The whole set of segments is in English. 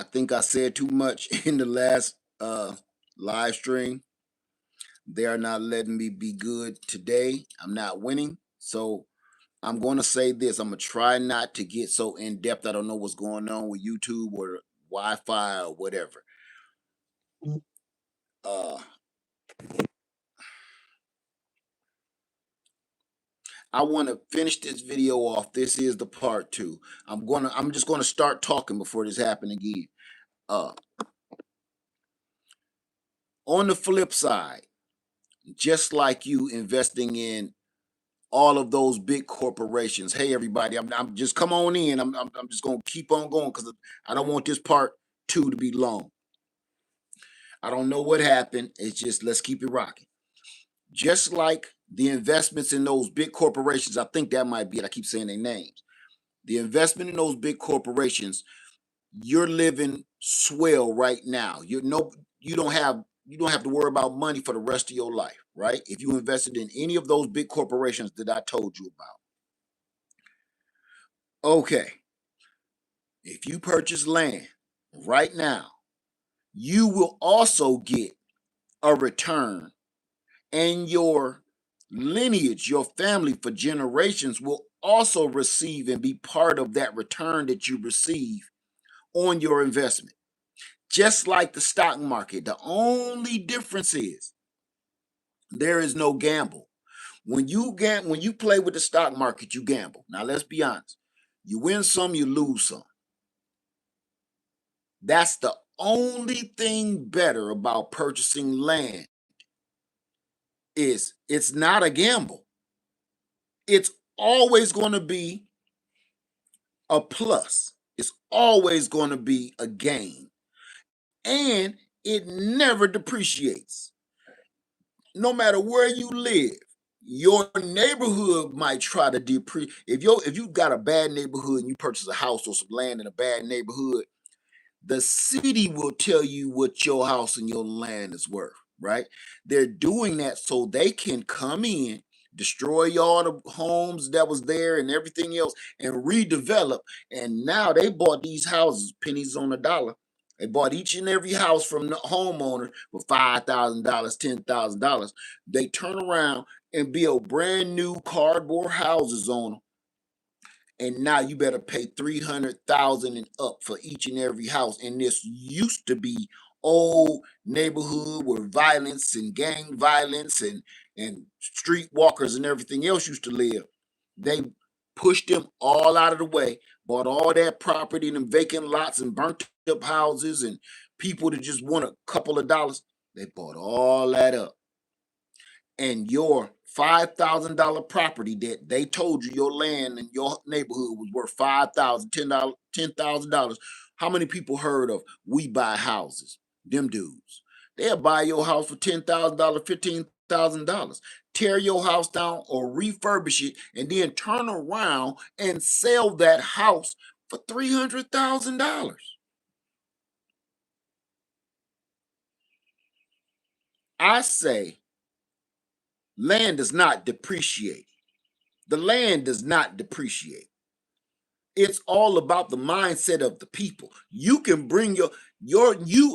I think I said too much in the last live stream. They are not letting me be good today. I'm not winning. So I'm going to say this. I'm going to try not to get so in depth. I don't know what's going on with YouTube or Wi Fi or whatever. Uh, I want to finish this video off. This is the part two. I'm just gonna start talking before this happens again. Uh, on the flip side, just like you investing in all of those big corporations. Hey, everybody, I'm just come on in. I'm just gonna keep on going because I don't want this part two to be long. I don't know what happened. It's just let's keep it rocking. Just like the investments in those big corporations, I think that might be it. I keep saying their names. The investment in those big corporations, you're living swell right now. You don't have to worry about money for the rest of your life, right? If you invested in any of those big corporations that I told you about. Okay. If you purchase land right now, you will also get a return, and your lineage, your family for generations will also receive and be part of that return that you receive on your investment. Just like the stock market, the only difference is there is no gamble. When you play with the stock market, you gamble. Now let's be honest. You win some, you lose some. That's the only thing better about purchasing land is it's not a gamble. It's always going to be a plus. It's always going to be a gain. And it never depreciates. No matter where you live, your neighborhood might try to depreciate. If you got a bad neighborhood and you purchase a house or some land in a bad neighborhood, the city will tell you what your house and your land is worth, right? They're doing that so they can come in, destroy all the homes that was there and everything else, and redevelop. And now they bought these houses, pennies on the dollar. They bought each and every house from the homeowner for $5,000, $10,000. They turn around and build brand new cardboard houses on them, and now you better pay 300,000 and up for each and every house. And this used to be old neighborhood where violence and gang violence and street walkers and everything else used to live. They pushed them all out of the way, bought all that property and vacant lots and burnt up houses and people that just want a couple of dollars. They bought all that up, and your $5,000 property that they told you your land in your neighborhood was worth $5,000, $10,000. How many people heard of We Buy Houses? Them dudes. They'll buy your house for $10,000, $15,000. Tear your house down or refurbish it, and then turn around and sell that house for $300,000. I say land does not depreciate. The land does not depreciate. It's all about the mindset of the people. You can bring you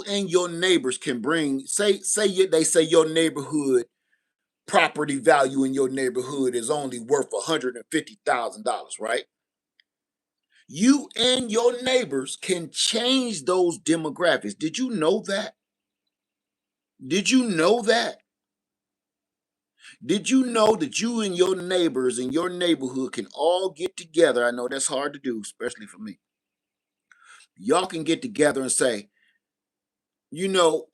and your neighbors can bring they say your neighborhood property value in your neighborhood is only worth $150,000, right? You and your neighbors can change those demographics. Did you know that? Did you know that? Did you know that you and your neighbors in your neighborhood can all get together? I know that's hard to do, especially for me. Y'all can get together and say,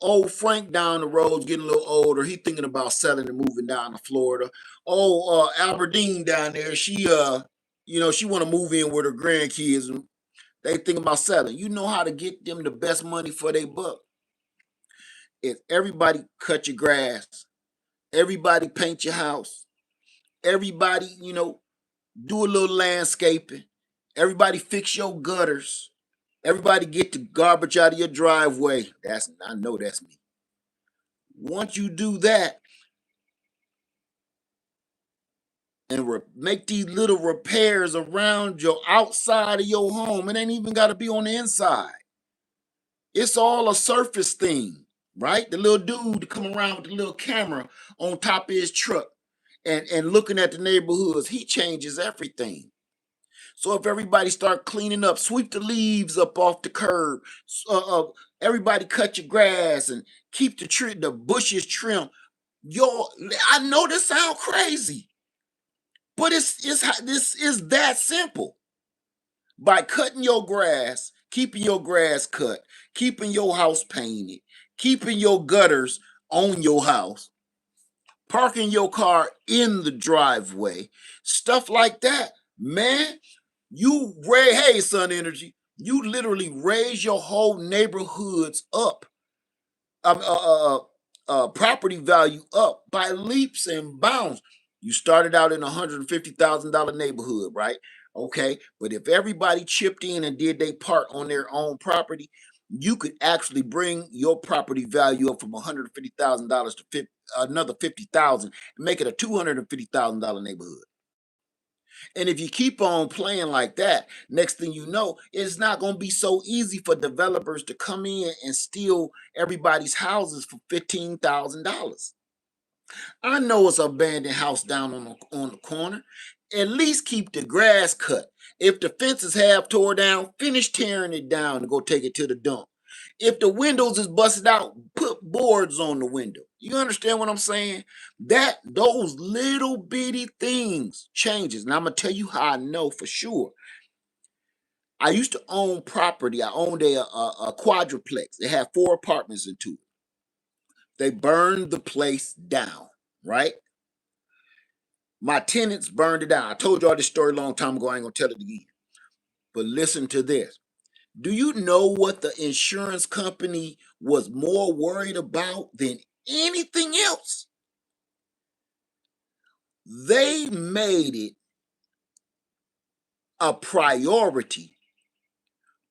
old Frank down the road's getting a little older. He thinking about selling and moving down to Florida. Oh, Aberdeen down there, she want to move in with her grandkids. And they thinking about selling. You know how to get them the best money for their buck. If everybody cut your grass, everybody paint your house, everybody, do a little landscaping, everybody fix your gutters, everybody get the garbage out of your driveway. I know that's me. Once you do that and make these little repairs around your outside of your home, it ain't even got to be on the inside. It's all a surface thing, right? The little dude to come around with the little camera on top of his truck and looking at the neighborhoods, he changes everything. So if everybody start cleaning up, sweep the leaves up off the curb, everybody cut your grass and keep the bushes trimmed. Yo, I know this sound crazy, but this is that simple. By cutting your grass, keeping your grass cut, keeping your house painted, keeping your gutters on your house, parking your car in the driveway, stuff like that, man. Hey, Sun Energy, you literally raise your whole neighborhoods up, um, uh, uh, property value up by leaps and bounds. You started out in $150,000 neighborhood, right? Okay, but if everybody chipped in and did their part on their own property, you could actually bring your property value up from $150,000 to another 50,000, and make it a $250,000 neighborhood. And if you keep on playing like that, next thing you know, it's not going to be so easy for developers to come in and steal everybody's houses for $15,000. I know it's an abandoned house down on the corner. At least keep the grass cut. If the fence is half tore down, finish tearing it down and go take it to the dump. If the windows is busted out, put boards on the window. You understand what I'm saying? Those little bitty things changes. And I'm gonna tell you how I know for sure. I used to own property. I owned a quadruplex. It had 4 apartments into it. They burned the place down, right? My tenants burned it down. I told y'all this story a long time ago. I ain't gonna tell it again. But listen to this. Do you know what the insurance company was more worried about than anything else? They made it a priority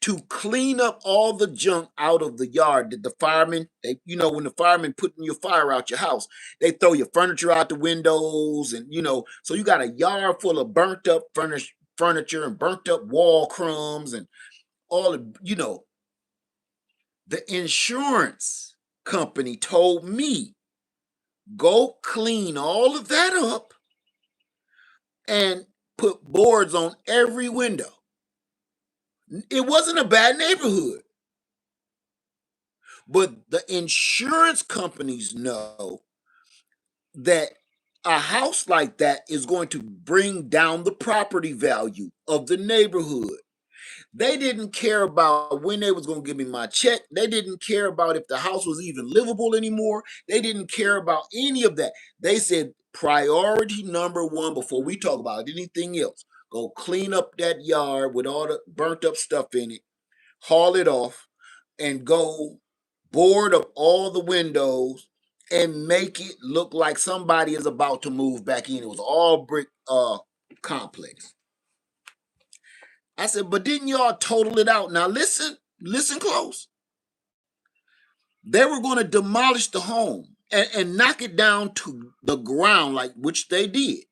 to clean up all the junk out of the yard that the firemen, when the firemen putting your fire out your house, they throw your furniture out the windows, and so you got a yard full of burnt up furniture and burnt up wall crumbs and all of, the insurance company told me, go clean all of that up and put boards on every window. It wasn't a bad neighborhood, but the insurance companies know that a house like that is going to bring down the property value of the neighborhood. They didn't care about when they was going to give me my check. They didn't care about if the house was even livable anymore. They didn't care about any of that. They said priority number 1 before we talk about anything else. Go clean up that yard with all the burnt up stuff in it, haul it off, and go board up all the windows and make it look like somebody is about to move back in. It was all brick complex. I said, but didn't y'all total it out? Now listen close. They were going to demolish the home and knock it down to the ground, which they did.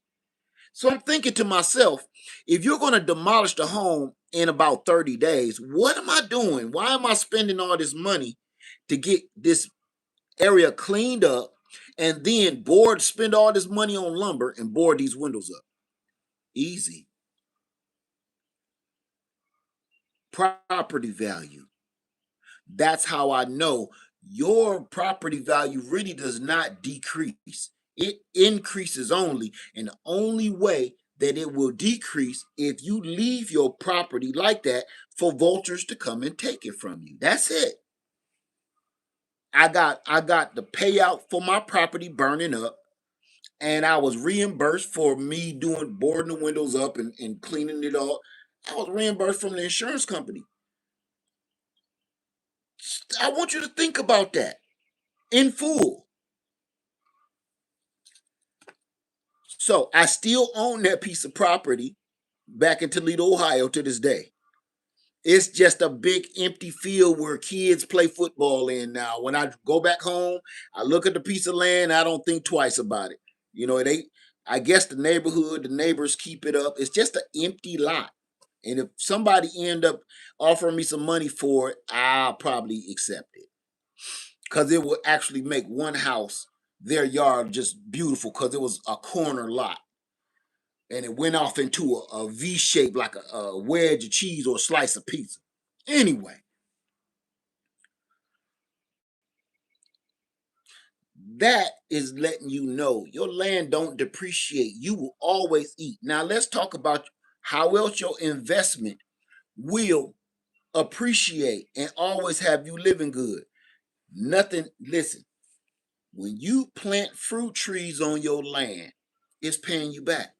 So I'm thinking to myself, if you're going to demolish the home in about 30 days, what am I doing? Why am I spending all this money to get this area cleaned up and then spend all this money on lumber and board these windows up? Easy. Property value. That's how I know your property value really does not decrease. It increases only. And the only way that it will decrease if you leave your property like that for vultures to come and take it from you. That's it. I got the payout for my property burning up, and I was reimbursed for me boarding the windows up and cleaning it all. I was reimbursed from the insurance company. I want you to think about that in full. So I still own that piece of property back in Toledo, Ohio to this day. It's just a big empty field where kids play football in now. When I go back home, I look at the piece of land, I don't think twice about it. It ain't, I guess the neighbors keep it up. It's just an empty lot. And if somebody end up offering me some money for it, I'll probably accept it. Because it would actually make one house, their yard, just beautiful because it was a corner lot. And it went off into a V shape like a wedge of cheese or a slice of pizza. Anyway, that is letting you know your land don't depreciate. You will always eat. Now let's talk about how else your investment will appreciate and always have you living good. Nothing, listen, when you plant fruit trees on your land, it's paying you back.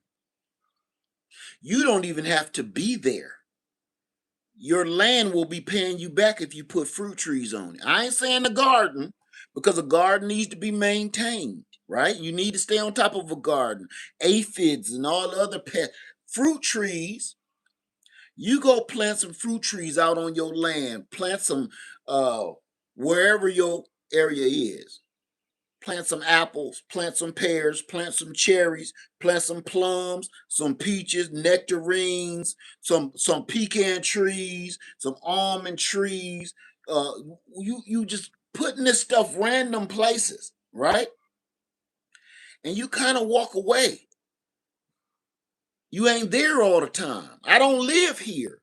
You don't even have to be there. Your land will be paying you back if you put fruit trees on it. I ain't saying the garden, because a garden needs to be maintained, right? You need to stay on top of a garden, aphids and all the other pet fruit trees. You go plant some fruit trees out on your land, plant some uh wherever your area is. Plant some apples, plant some pears, plant some cherries, plant some plums, some peaches, nectarines, some pecan trees, some almond trees. Uh, you just putting this stuff random places, right? And you kind of walk away. You ain't there all the time. I don't live here,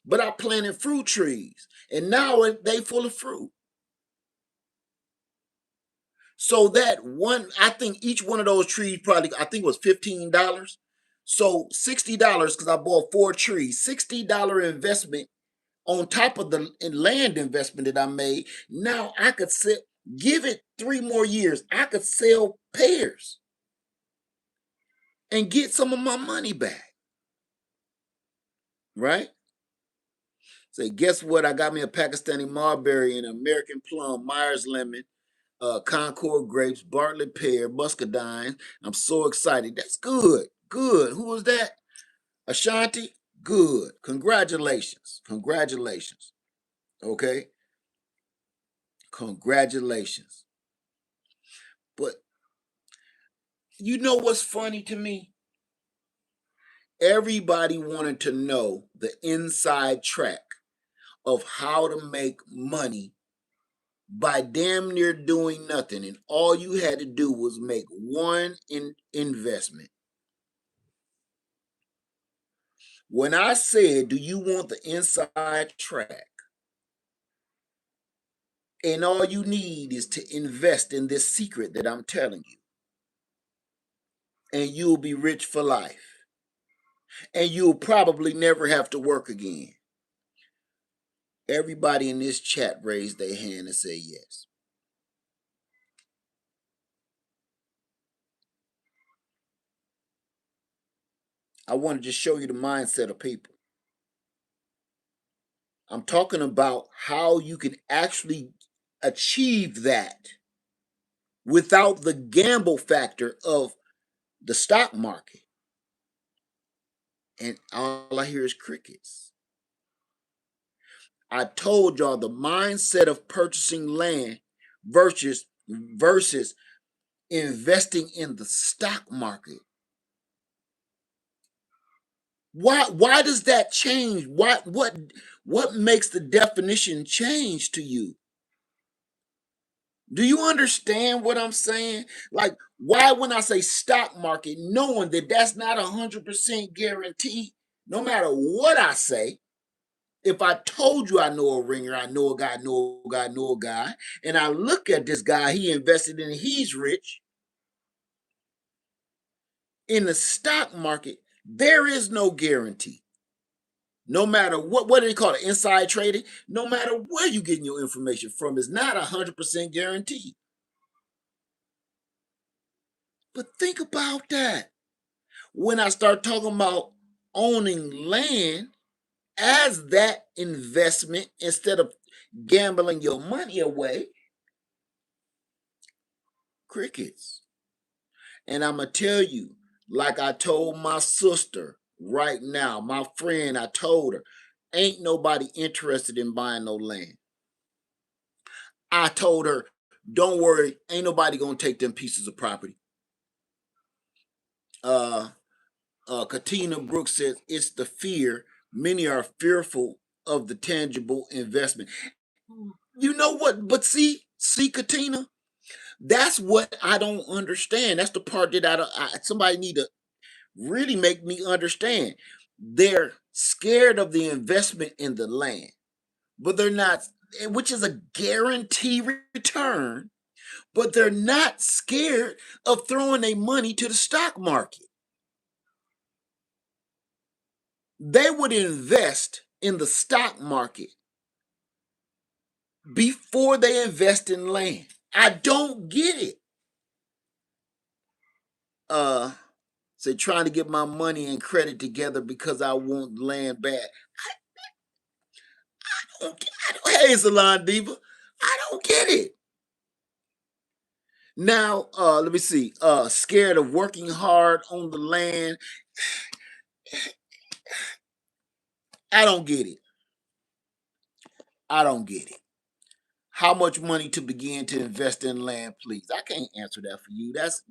but I planted fruit trees, and now they full of fruit. So that one, I think each one of those trees probably, I think it was $15. So $60 because I bought 4 trees. $60 investment on top of the land investment that I made. Now I could sell, give it 3 more years. I could sell pears and get some of my money back. Right? Say, guess what? I got me a Pakistani mulberry and American plum, Myers lemon, Concord grapes, Bartlett pear, muscadine. I'm so excited. That's good. Good. Who was that? Ashanti? Good. Congratulations. Congratulations. Okay? Congratulations. But you know what's funny to me? Everybody wanted to know the inside track of how to make money by damn near doing nothing. And all you had to do was make one investment. When I said, do you want the inside track? And all you need is to invest in this secret that I'm telling you. And you'll be rich for life. And you'll probably never have to work again. Everybody in this chat raised their hand and said yes. I want to just show you the mindset of people. I'm talking about how you can actually achieve that without the gamble factor of the stock market. And all I hear is crickets. I told y'all the mindset of purchasing land versus investing in the stock market. Why does that change? What makes the definition change to you? Do you understand what I'm saying? Like, why when I say stock market, knowing that that's not 100% guaranteed, no matter what I say, if I told you I know a ringer, I know a guy, know a guy, know a guy, and I look at this guy, he invested in, he's rich. In the stock market, there is no guarantee. No matter what do they call it? Inside trading. No matter where you getting your information from, it's not 100% guaranteed. But think about that. When I start talking about owning land as that investment instead of gambling your money away, crickets. And I'm going to tell you, like I told my sister right now, my friend, I told her, ain't nobody interested in buying no land. I told her, don't worry, ain't nobody going to take them pieces of property. Katina Brooks says it's the fear Many are fearful of the tangible investment. You know what? But see, Katina, that's what I don't understand. That's the part that somebody need to really make me understand. They're scared of the investment in the land, but they're not, which is a guarantee return, but they're not scared of throwing their money to the stock market. They would invest in the stock market before they invest in land. I don't get it. Say trying to get my money and credit together because I want land back. Hey, Salon Diva, I don't get it. Now, let me see. Scared of working hard on the land. I don't get it. I don't get it. How much money to begin to invest in land, please? I can't answer that for you. That's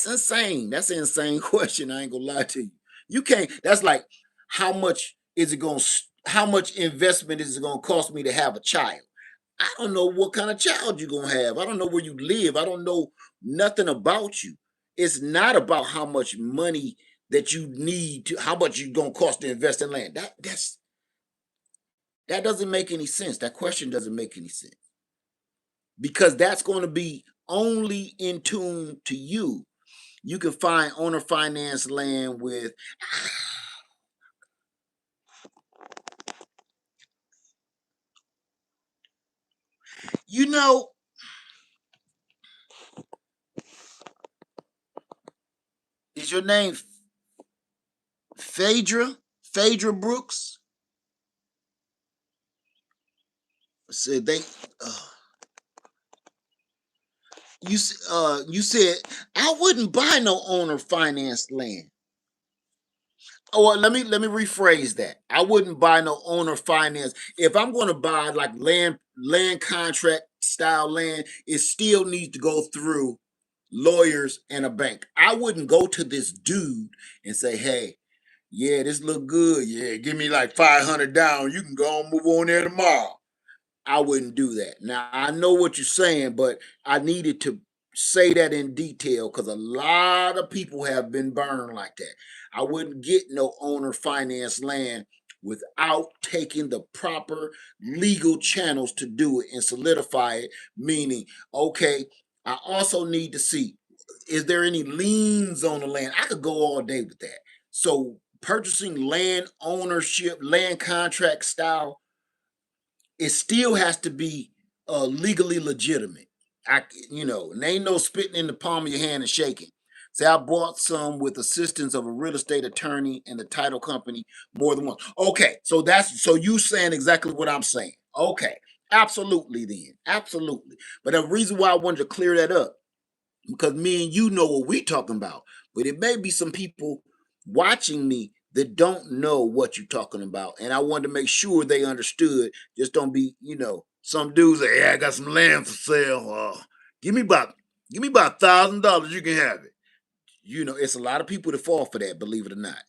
insane. That's an insane question. I ain't gonna lie to you. You can't. That's like how much is it going? How much investment is it going to cost me to have a child? I don't know what kind of child you're gonna have. I don't know where you live. I don't know nothing about you. It's not about how much money that you need to, how much you gonna cost to invest in land. That doesn't make any sense. That question doesn't make any sense because that's going to be only in tune to you. You can find owner finance land with, you know, is your name Phaedra? Phaedra Brooks? Said they. Uh, you said I wouldn't buy no owner finance land. Oh, well, let me rephrase that. I wouldn't buy no owner finance. If I'm going to buy like land contract style land, it still needs to go through lawyers and a bank. I wouldn't go to this dude and say, "Hey, yeah, this look good. Yeah, give me like 500 down. You can go and move on there tomorrow." I wouldn't do that. Now I know what you're saying, but I needed to say that in detail because a lot of people have been burned like that. I wouldn't get no owner finance land without taking the proper legal channels to do it and solidify it. Meaning, okay, I also need to see, is there any liens on the land? I could go all day with that. So purchasing land ownership, land contract style, it still has to be legally legitimate. And ain't no spitting in the palm of your hand and shaking. Say I bought some with assistance of a real estate attorney and the title company more than once. Okay, so you saying exactly what I'm saying. Okay, absolutely then, absolutely. But the reason why I wanted to clear that up because me and you know what we talking about. But it may be some people watching me that don't know what you're talking about. And I wanted to make sure they understood. Just don't be, some dudes say, "Yeah, I got some land for sale. Give me about $1,000. You can have it." It's a lot of people that fall for that, believe it or not.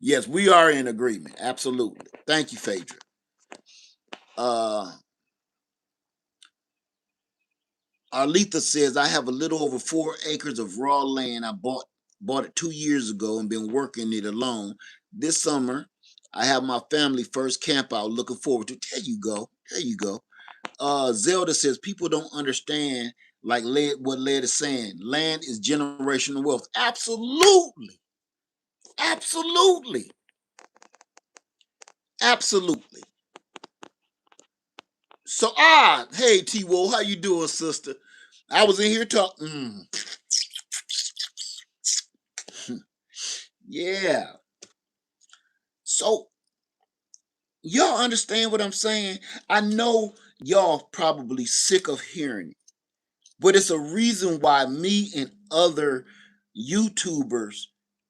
Yes, we are in agreement. Absolutely. Thank you, Phaedra. Uh Arletha says, I have a little over 4 acres of raw land. I bought it 2 years ago and been working it alone. This summer, I have my family first camp out. Looking forward to. There you go. There you go. Zelda says people don't understand like what Led is saying. Land is generational wealth. Absolutely. Absolutely. Absolutely. So hey T Wo, how you doing, sister? I was in here talking. Yeah. So y'all understand what I'm saying? I know y'all probably sick of hearing it, but it's a reason why me and other YouTubers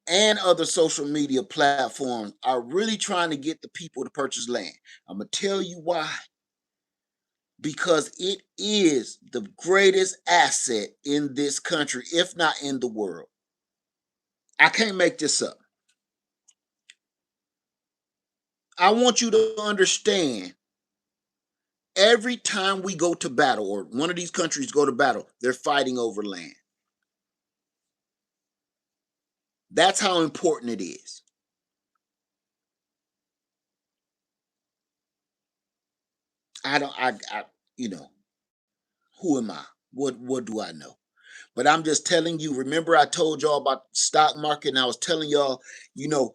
and other social media platforms are really trying to get the people to purchase land. I'm gonna tell you why. Because it is the greatest asset in this country, if not in the world. I can't make this up. I want you to understand, every time we go to battle or one of these countries go to battle, they're fighting over land. That's how important it is. I don't I you know, who am I? What do I know? But I'm just telling you, remember I told y'all about the stock market and I was telling y'all, you know,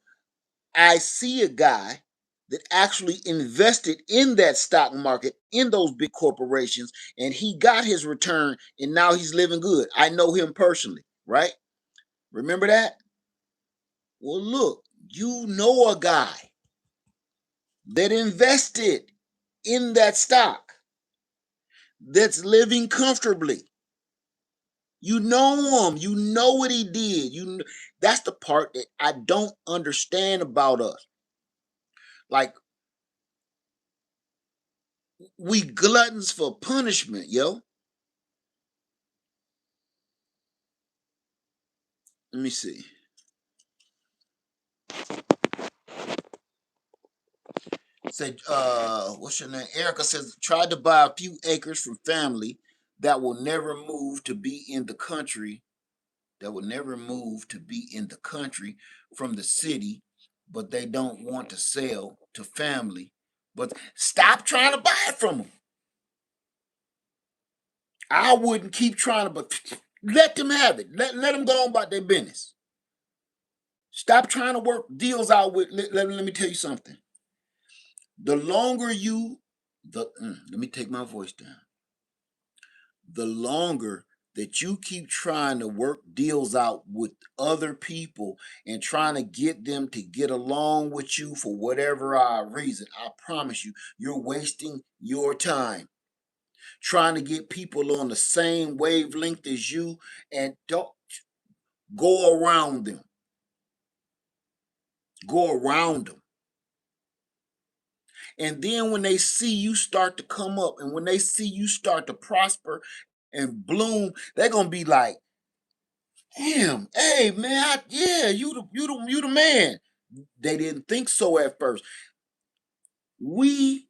I see a guy that actually invested in that stock market in those big corporations and he got his return and now he's living good. I know him personally, right? Remember that? Well, look, you know a guy that invested in that stock that's living comfortably. You know him. You know what he did. That's the part that I don't understand about us. Like, we gluttons for punishment, yo. Let me see. Say, what's your name? Erica says tried to buy a few acres from family that will never move to be in the country. That will never move to be in the country from the city, but they don't want to sell to family. But stop trying to buy it from them. I wouldn't keep trying to, but let them have it. Let them go on about their business. Stop trying to work deals out with. Let me tell you something. The longer you, let me take my voice down. The longer that you keep trying to work deals out with other people and trying to get them to get along with you for whatever reason, I promise you, you're wasting your time trying to get people on the same wavelength as you, and don't go around them. Go around them. And then when they see you start to come up and when they see you start to prosper and bloom, they're gonna be like, damn, hey man, yeah, you the man. They didn't think so at first. We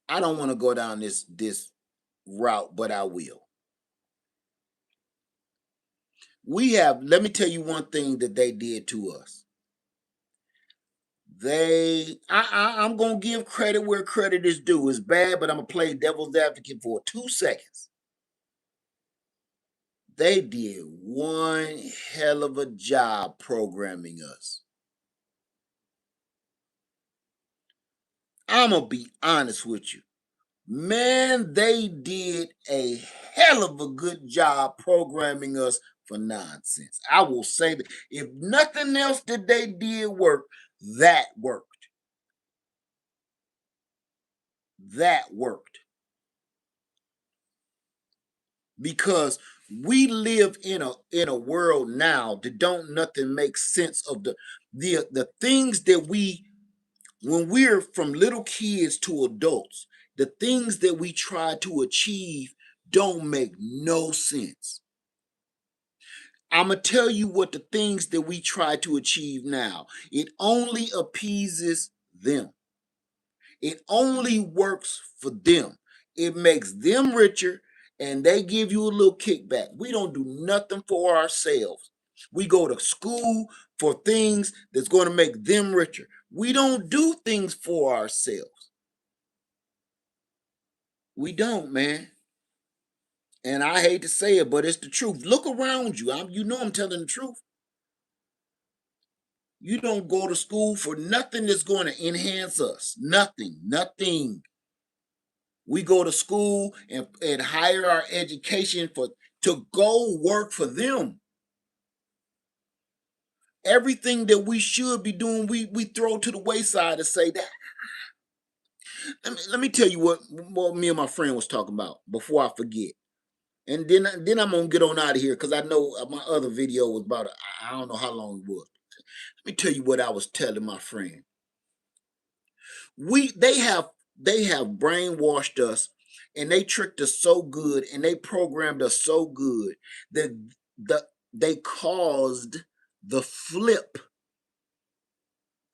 I don't want to go down this route, but I will. Let me tell you one thing that they did to us. I'm gonna give credit where credit is due. It's bad, but I'm gonna play devil's advocate for 2 seconds. They did one hell of a job programming us. I'm gonna be honest with you. Man, they did a hell of a good job programming us for nonsense. I will say that if nothing else that they did work, that worked. That worked. Because we live in a world now that don't nothing make sense of the things that we, when we're from little kids to adults, the things that we try to achieve don't make no sense. I'm going to tell you what the things that we try to achieve now, it only appeases them. It only works for them. It makes them richer and they give you a little kickback. We don't do nothing for ourselves. We go to school for things that's going to make them richer. We don't do things for ourselves. We don't, man. And I hate to say it, but it's the truth. Look around you. You know I'm telling the truth. You don't go to school for nothing that's going to enhance us. Nothing. Nothing. We go to school and hire our education to go work for them. Everything that we should be doing, we throw to the wayside and say that. Let me tell you what me and my friend was talking about before I forget. And then I'm gonna get on out of here because I know my other video was about I don't know how long it was. Let me tell you what I was telling my friend. They have brainwashed us and they tricked us so good and they programmed us so good that the they caused the flip.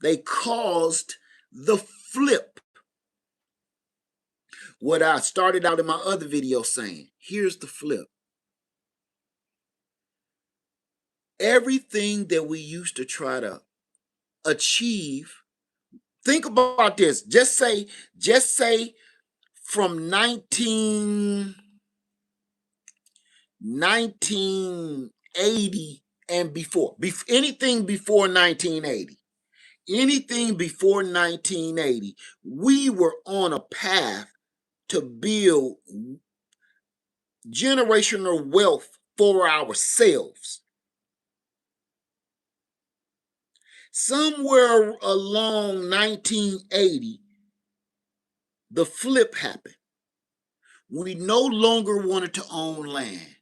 They caused the flip. What I started out in my other video saying, here's the flip. Everything that we used to try to achieve, think about this. Just say from 1980 and before. Anything before 1980. Anything before 1980, we were on a path to build generational wealth for ourselves. Somewhere along 1980, the flip happened. We no longer wanted to own land.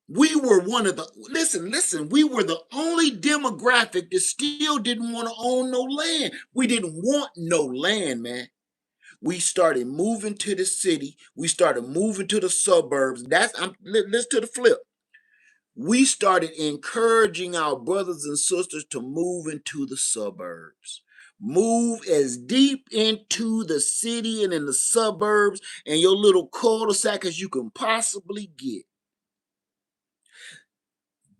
We were one of the, listen, we were the only demographic that still didn't want to own no land. We didn't want no land, man. We started moving to the city. We started moving to the suburbs. Listen to the flip. We started encouraging our brothers and sisters to move into the suburbs. Move as deep into the city and in the suburbs and your little cul-de-sac as you can possibly get.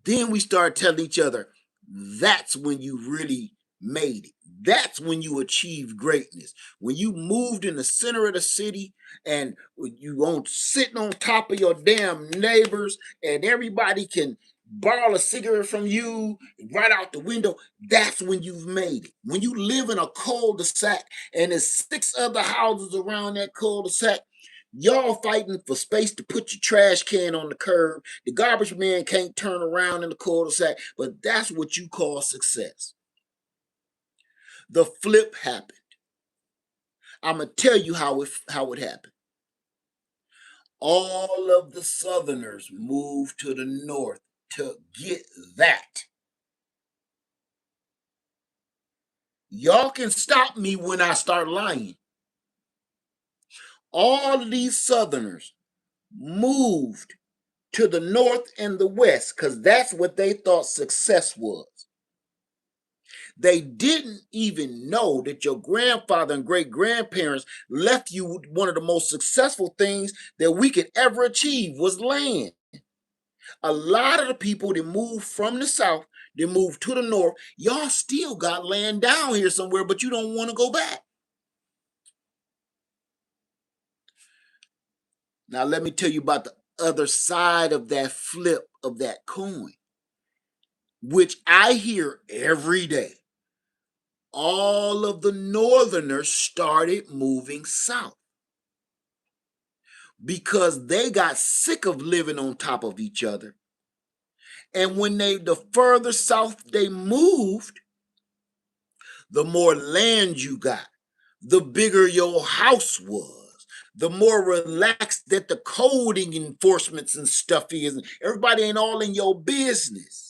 Then we started telling each other, that's when you really made it. That's when you achieved greatness. When you moved in the center of the city and you sitting on top of your damn neighbors and everybody can borrow a cigarette from you right out the window, that's when you've made it. When you live in a cul-de-sac and there's 6 other houses around that cul-de-sac, y'all fighting for space to put your trash can on the curb. The garbage man can't turn around in the cul-de-sac, but that's what you call success. The flip happened. I'm going to tell you how it happened. All of the Southerners moved to the north to get that. Y'all can stop me when I start lying. All of these Southerners moved to the north and the west because that's what they thought success was. They didn't even know that your grandfather and great-grandparents left you one of the most successful things that we could ever achieve was land. A lot of the people that moved from the south, that moved to the north, y'all still got land down here somewhere, but you don't want to go back. Now let me tell you about the other side of that flip of that coin, which I hear every day. All of the northerners started moving south because they got sick of living on top of each other. And when the further south they moved, the more land you got, the bigger your house was, the more relaxed that the coding enforcements and stuff is. Everybody ain't all in your business.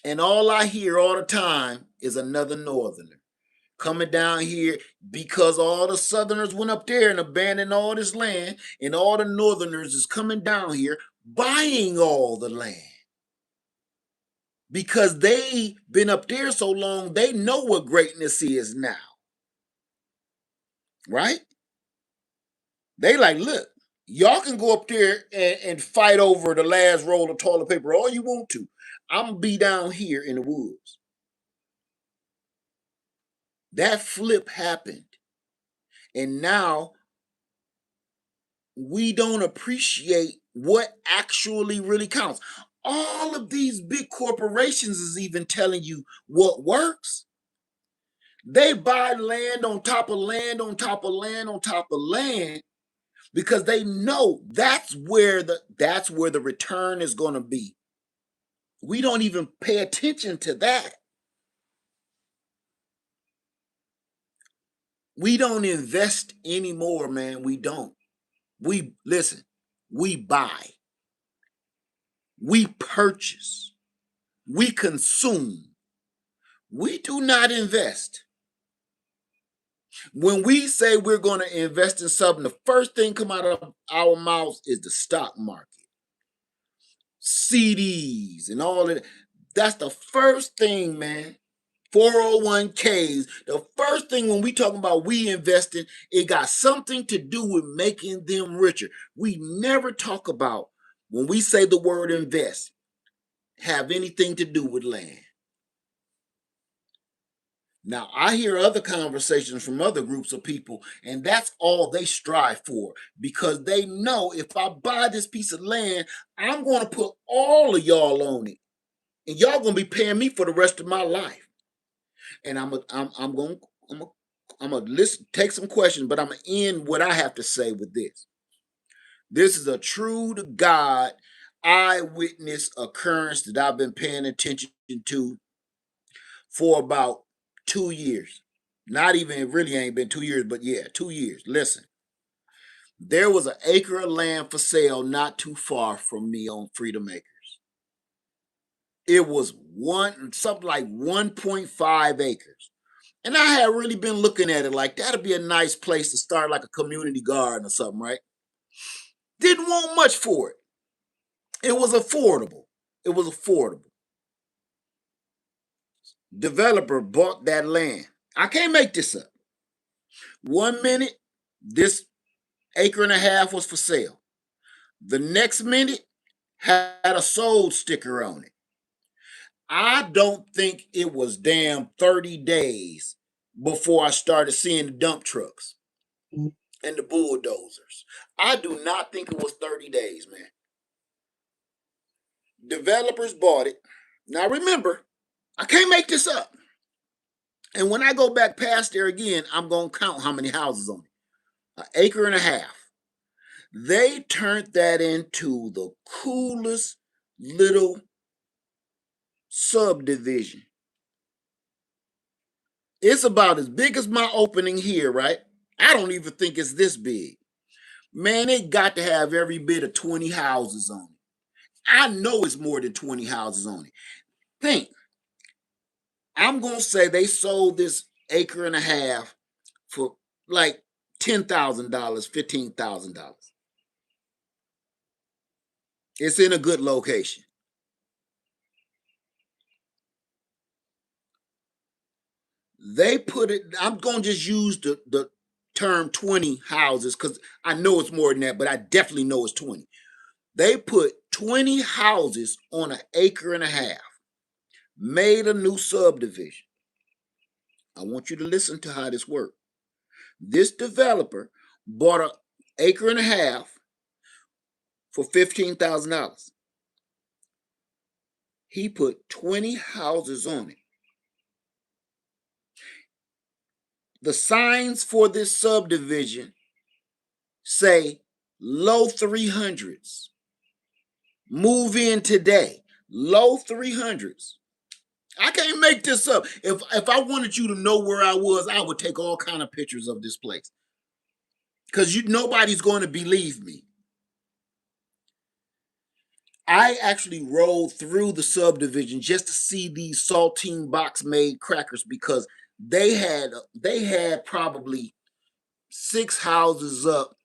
And all I hear all the time is another northerner coming down here because all the southerners went up there and abandoned all this land, and all the northerners is coming down here buying all the land. Because they've been up there so long, they know what greatness is now. Right? They like, look, y'all can go up there and fight over the last roll of toilet paper all you want to. I'm going to be down here in the woods. That flip happened. And now we don't appreciate what actually really counts. All of these big corporations is even telling you what works. They buy land on top of land on top of land on top of land because they know that's where the return is going to be. We don't even pay attention to that. We don't invest anymore, man. We don't. We buy. We purchase. We consume. We do not invest. When we say we're going to invest in something, the first thing come out of our mouths is the stock market, CDs, and all of that. That's the first thing, man. 401ks. The first thing when we talking about we investing, it got something to do with making them richer. We never talk about when we say the word invest, have anything to do with land. Now, I hear other conversations from other groups of people, and that's all they strive for because they know if I buy this piece of land, I'm going to put all of y'all on it, and y'all going to be paying me for the rest of my life. And I'm going to listen, take some questions, but I'm going to end what I have to say with this. This is a true to God eyewitness occurrence that I've been paying attention to for about 2 years. Not even, it really ain't been 2 years, but yeah, 2 years. Listen, there was an acre of land for sale not too far from me on Freedom Acres. It was something like 1.5 acres. And I had really been looking at it like that'd be a nice place to start like a community garden or something, right? Didn't want much for it. It was affordable. It was affordable. Developer bought that land. I can't make this up. 1 minute, this acre and a half was for sale. The next minute had a sold sticker on it. I don't think it was damn 30 days before I started seeing the dump trucks and the bulldozers. I do not think it was 30 days, man. Developers bought it. Now remember, I can't make this up. And when I go back past there again, I'm going to count how many houses on it. An acre and a half. They turned that into the coolest little subdivision. It's about as big as my opening here, right? I don't even think it's this big. Man, it got to have every bit of 20 houses on it. I know it's more than 20 houses on it. Think, I'm going to say they sold this acre and a half for like $10,000, $15,000. It's in a good location. They put it, I'm going to just use the term 20 houses because I know it's more than that, but I definitely know it's 20. They put 20 houses on an acre and a half, made a new subdivision. I want you to listen to how this worked. This developer bought an acre and a half for $15,000. He put 20 houses on it. The signs for this subdivision say low 300s. Move in today. Low 300s. I can't make this up. If I wanted you to know where I was, I would take all kind of pictures of this place. Because nobody's going to believe me. I actually rolled through the subdivision just to see these saltine box made crackers because they had probably 6 houses up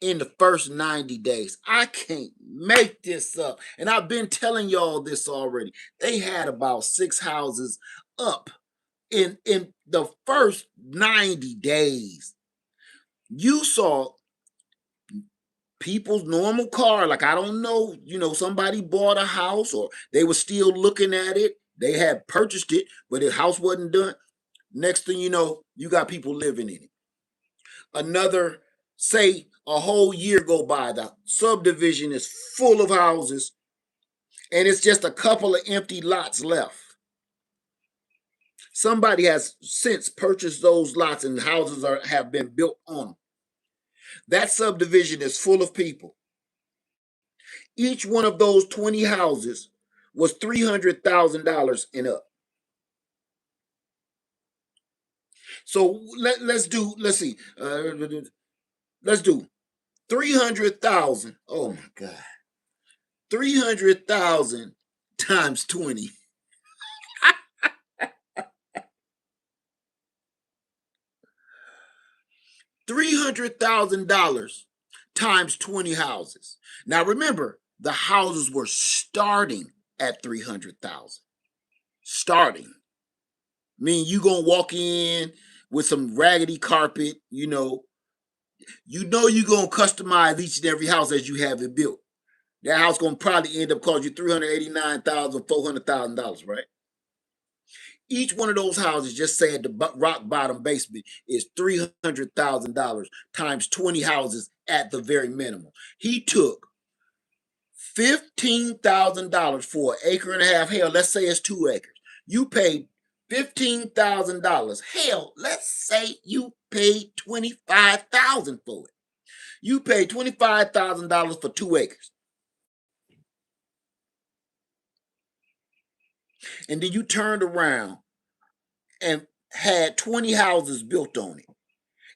in the first 90 days. I can't make this up. And I've been telling y'all this already. They had about 6 houses up in the first 90 days. You saw people's normal car, like I don't know, somebody bought a house or they were still looking at it. They had purchased it, but the house wasn't done. Next thing you know, you got people living in it. Another, say, a whole year go by, the subdivision is full of houses, and it's just a couple of empty lots left. Somebody has since purchased those lots, and houses have been built on them. That subdivision is full of people. Each one of those 20 houses was $300,000 and up. So let's see. Let's do 300,000. Oh my God. 300,000 times 20. $300,000 times 20 houses. Now remember, the houses were starting at 300,000. Starting. Mean you gonna walk in with some raggedy carpet, you're gonna customize each and every house as you have it built. That house gonna probably end up costing you $389,000, $400,000, right? Each one of those houses, just say at the rock bottom basement, is $300,000 times 20 houses at the very minimum. He took $15,000 for an acre and a half. Hell, let's say it's 2 acres. You paid $15,000. Hell, let's say you paid $25,000 for it. You paid $25,000 for 2 acres. And then you turned around and had 20 houses built on it.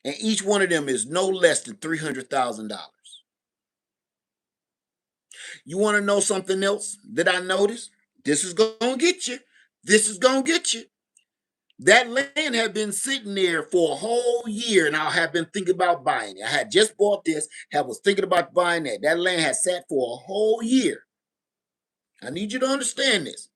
And each one of them is no less than $300,000. You want to know something else that I noticed? This is going to get you. This is going to get you. That land had been sitting there for a whole year, and I had been thinking about buying it. I had just bought this, was thinking about buying that. That land had sat for a whole year. I need you to understand this.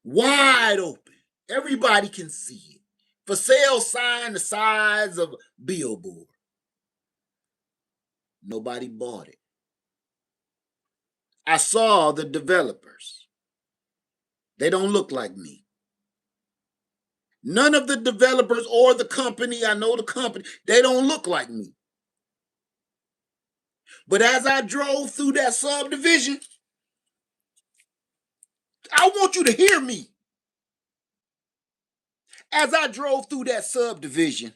Wide open. Everybody can see it. For sale sign the size of a billboard. Nobody bought it. I saw the developers. They don't look like me. None of the developers or the company, I know the company, they don't look like me. But as I drove through that subdivision, I want you to hear me. As I drove through that subdivision,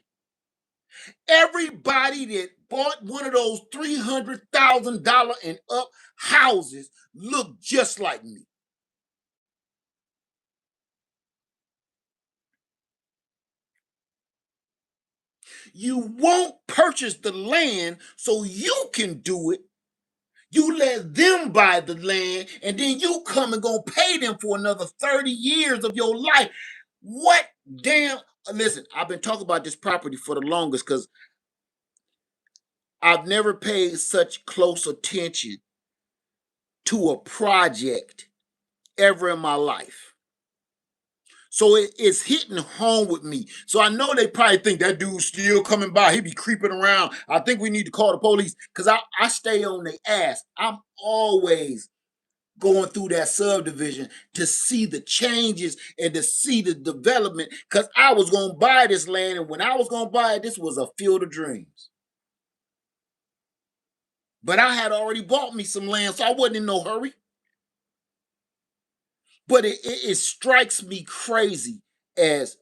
everybody that bought one of those $300,000 and up houses looked just like me. You won't purchase the land so you can do it. You let them buy the land, and then you come and go pay them for another 30 years of your life. What damn? Listen, I've been talking about this property for the longest because I've never paid such close attention to a project ever in my life. So it's hitting home with me. So I know they probably think that dude's still coming by. He be creeping around. I think we need to call the police because I stay on their ass. I'm always going through that subdivision to see the changes and to see the development because I was going to buy this land. And when I was going to buy it, this was a field of dreams. But I had already bought me some land, so I wasn't in no hurry. But it strikes me crazy as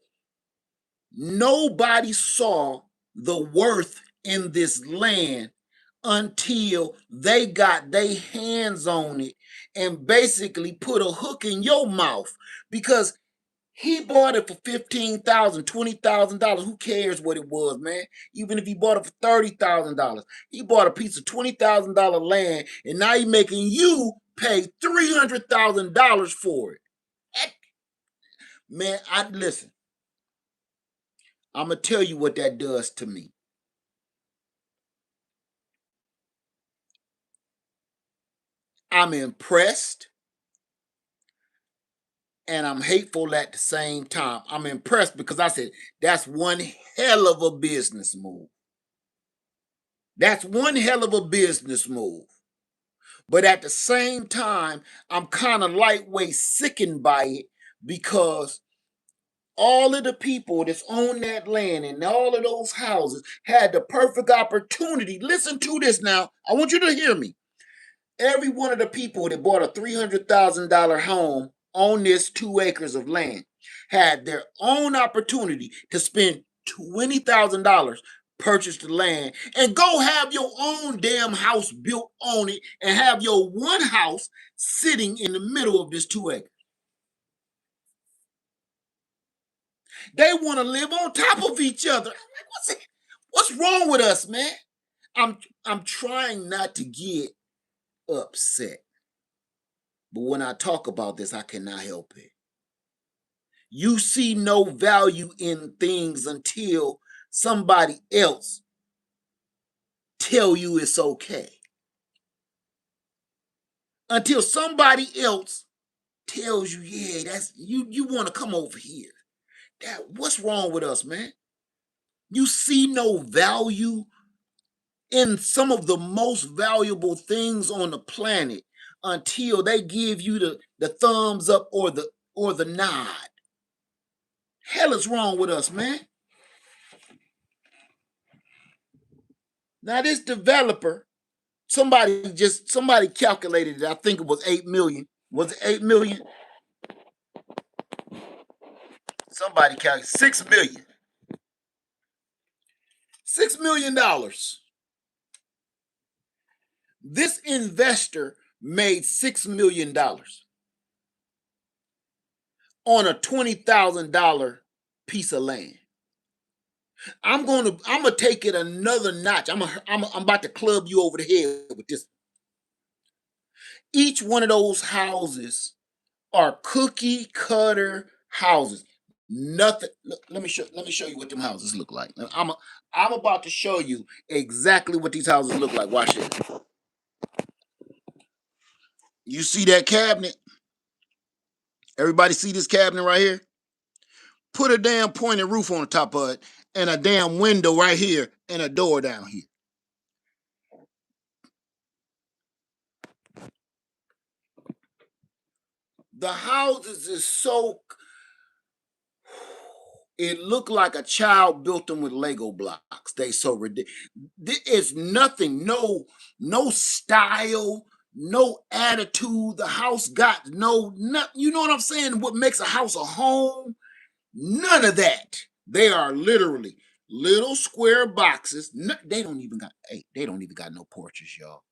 nobody saw the worth in this land until they got their hands on it and basically put a hook in your mouth because he bought it for $15,000, $20,000. Who cares what it was, man? Even if he bought it for $30,000, he bought a piece of $20,000 land, and now he's making you pay $300,000 for it. Man, listen. I'm gonna tell you what that does to me. I'm impressed and I'm hateful at the same time. I'm impressed because I said that's one hell of a business move. That's one hell of a business move. But at the same time, I'm kind of lightweight sickened by it because all of the people that's on that land and all of those houses had the perfect opportunity. Listen to this now. I want you to hear me. Every one of the people that bought a $300,000 home on this 2 acres of land had their own opportunity to spend $20,000, purchase the land, and go have your own damn house built on it and have your one house sitting in the middle of this 2 acres. They want to live on top of each other. What's wrong with us, man? I'm trying not to get upset. But when I talk about this, I cannot help it. You see no value in things until somebody else tell you it's okay. Until somebody else tells you, yeah, that's you want to come over here. What's wrong with us, man? You see no value in some of the most valuable things on the planet until they give you the thumbs up or the nod. Hell is wrong with us, man. Now this developer, somebody calculated it. I think it was 8 million. Was it 8 million? Somebody calculated 6 million. $6 million. This investor made $6 million on a $20,000 piece of land. I'm gonna take it another notch. I'm about to club you over the head with this. Each one of those houses are cookie cutter houses. Nothing. Let me show you what them houses look like. I'm about to show you exactly what these houses look like. Watch it. You see that cabinet? Everybody see this cabinet right here? Put a damn pointed roof on the top of it and a damn window right here and a door down here. The houses is so, it looked like a child built them with Lego blocks. They so ridiculous. It's nothing, no style, no attitude. The house got you know what I'm saying? What makes a house a home? None of that. They are literally little square boxes. They don't even got no porches, y'all.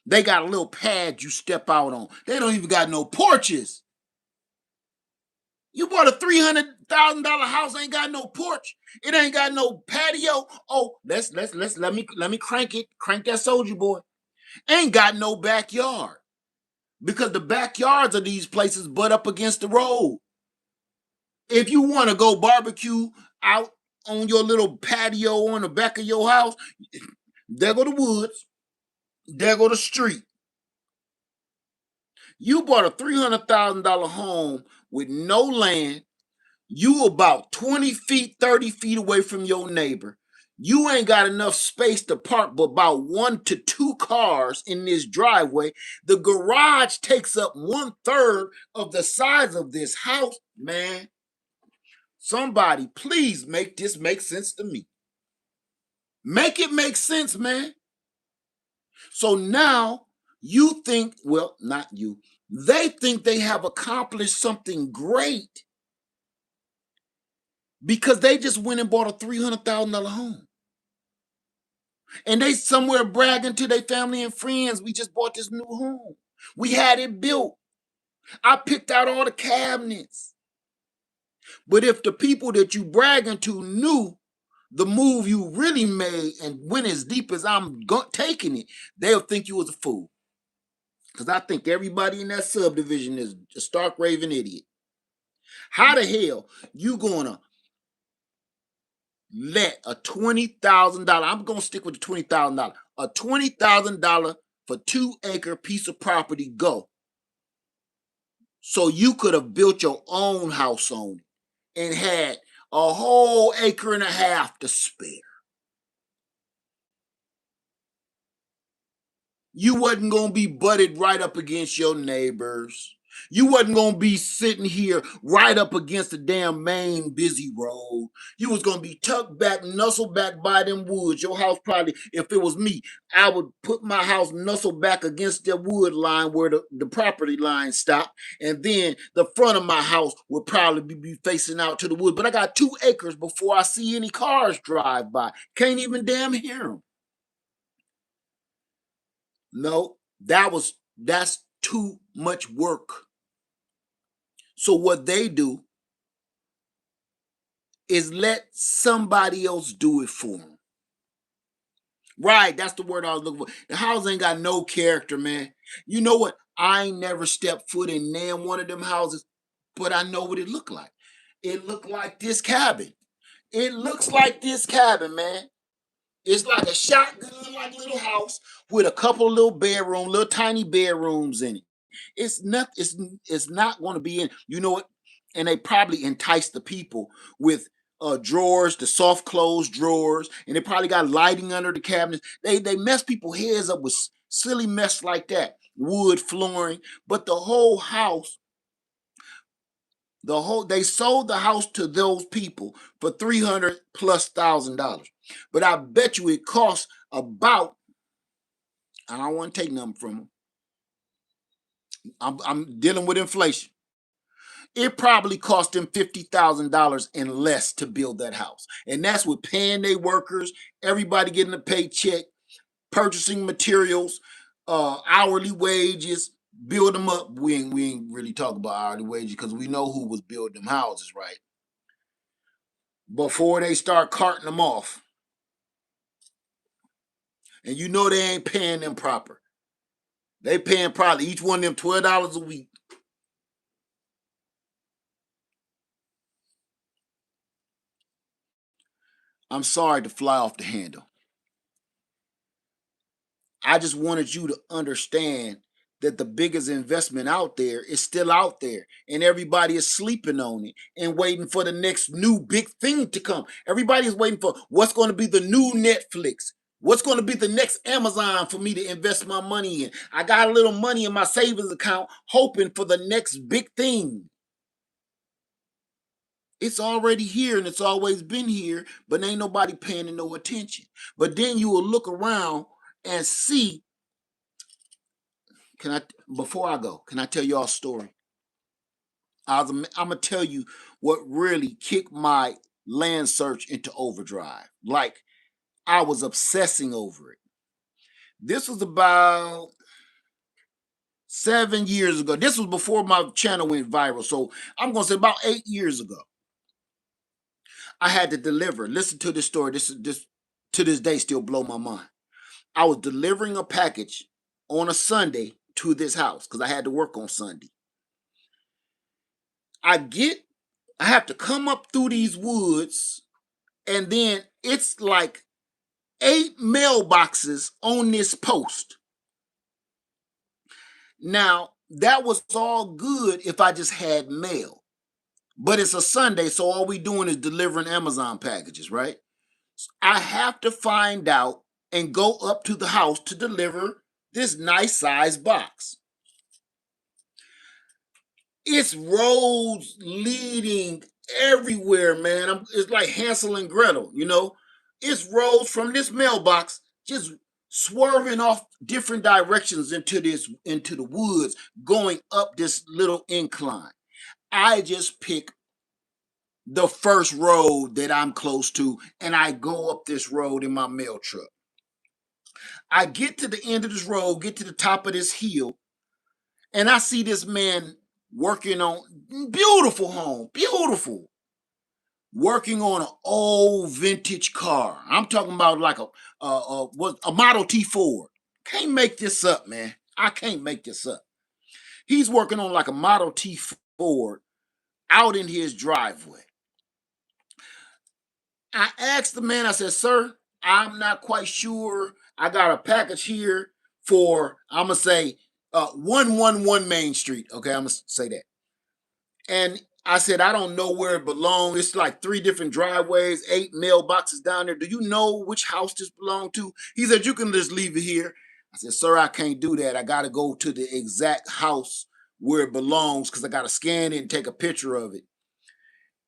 They got a little pad you step out on. They don't even got no porches. You bought a $300,000 house, ain't got no porch. It ain't got no patio. Oh, let me crank it. Crank that soldier boy. Ain't got no backyard. Because the backyards of these places butt up against the road. If you want to go barbecue out on your little patio on the back of your house, there go the woods. There go the street. You bought a $300,000 home with no land. You about 20 feet, 30 feet away from your neighbor. You ain't got enough space to park but about 1 to 2 cars in this driveway. The garage takes up 1/3 of the size of this house, man. Somebody please make this make sense to me. Make it make sense, man. So now you think, well, not you, they think they have accomplished something great because they just went and bought a $300,000 home. And they somewhere bragging to their family and friends, we just bought this new home. We had it built. I picked out all the cabinets. But if the people that you bragging to knew the move you really made and went as deep as I'm taking it, they'll think you was a fool. Because I think everybody in that subdivision is a stark raving idiot. How the hell you gonna let a $20,000, I'm gonna stick with the $20,000, a $20,000 for 2-acre piece of property go? So you could have built your own house on it and had a whole acre and a half to spare. You wasn't gonna be butted right up against your neighbors. You wasn't gonna be sitting here right up against the damn main busy road. You was gonna be tucked back, nuzzled back by them woods. Your house probably, if it was me, I would put my house nuzzled back against the wood line where the property line stopped. And then the front of my house would probably be facing out to the wood. But I got 2 acres before I see any cars drive by. Can't even damn hear them. No, that's too much work. So what they do is let somebody else do it for them. Right, that's the word I was looking for. The house ain't got no character, man. You know what? I ain't never stepped foot in one of them houses, but I know what it looked like. It looked like this cabin. It looks like this cabin, man. It's like a shotgun like little house with a couple of little bedroom, little tiny bedrooms in it. It's not it's not going to be in, you know what? And they probably entice the people with drawers, the soft closed drawers, and they probably got lighting under the cabinets. They mess people heads up with silly mess like that. Wood flooring, but the whole house, they sold the house to those people for 300 plus $1,000. But I bet you it costs about, I don't want to take nothing from them. I'm dealing with inflation. It probably cost them $50,000 and less to build that house. And that's with paying their workers, everybody getting a paycheck, purchasing materials, hourly wages, build them up. We ain't really talking about hourly wages because we know who was building them houses, right? Before they start carting them off. And you know they ain't paying them proper. They paying probably each one of them $12 a week. I'm sorry to fly off the handle. I just wanted you to understand that the biggest investment out there is still out there, and everybody is sleeping on it and waiting for the next new big thing to come. Everybody is waiting for what's going to be the new Netflix. What's going to be the next Amazon for me to invest my money in? I got a little money in my savings account hoping for the next big thing. It's already here and it's always been here, but ain't nobody paying it no attention. But then you will look around and see. Can I, before I go, can I tell y'all a story? I'm gonna tell you what really kicked my land search into overdrive. Like I was obsessing over it. This was about 7 years ago. This was before my channel went viral. So I'm gonna say about 8 years ago. I had to deliver. Listen to this story. This to this day still blow my mind. I was delivering a package on a Sunday to this house because I had to work on Sunday. I have to come up through these woods, and then it's like 8 mailboxes on this post. Now, that was all good if I just had mail. But it's a Sunday, so all we doing is delivering Amazon packages, right? I have to find out and go up to the house to deliver this nice size box. It's roads leading everywhere, man. It's like Hansel and Gretel, you know? It's roads from this mailbox just swerving off different directions into the woods, going up this little incline. I just pick the first road that I'm close to, and I go up this road in my mail truck. I get to the end of this road, get to the top of this hill, and I see this man working on beautiful home, beautiful, working on an old vintage car. I'm talking about like a Model T Ford. Can't make this up, man. I can't make this up. He's working on like a Model T Ford out in his driveway. I asked the man, I said, sir, I'm not quite sure. I got a package here for, I'm going to say, 111 Main Street. Okay, I'm going to say that. And I said, I don't know where it belongs. It's like 3 different driveways, 8 mailboxes down there. Do you know which house this belonged to? He said, you can just leave it here. I said, sir, I can't do that. I got to go to the exact house where it belongs because I got to scan it and take a picture of it.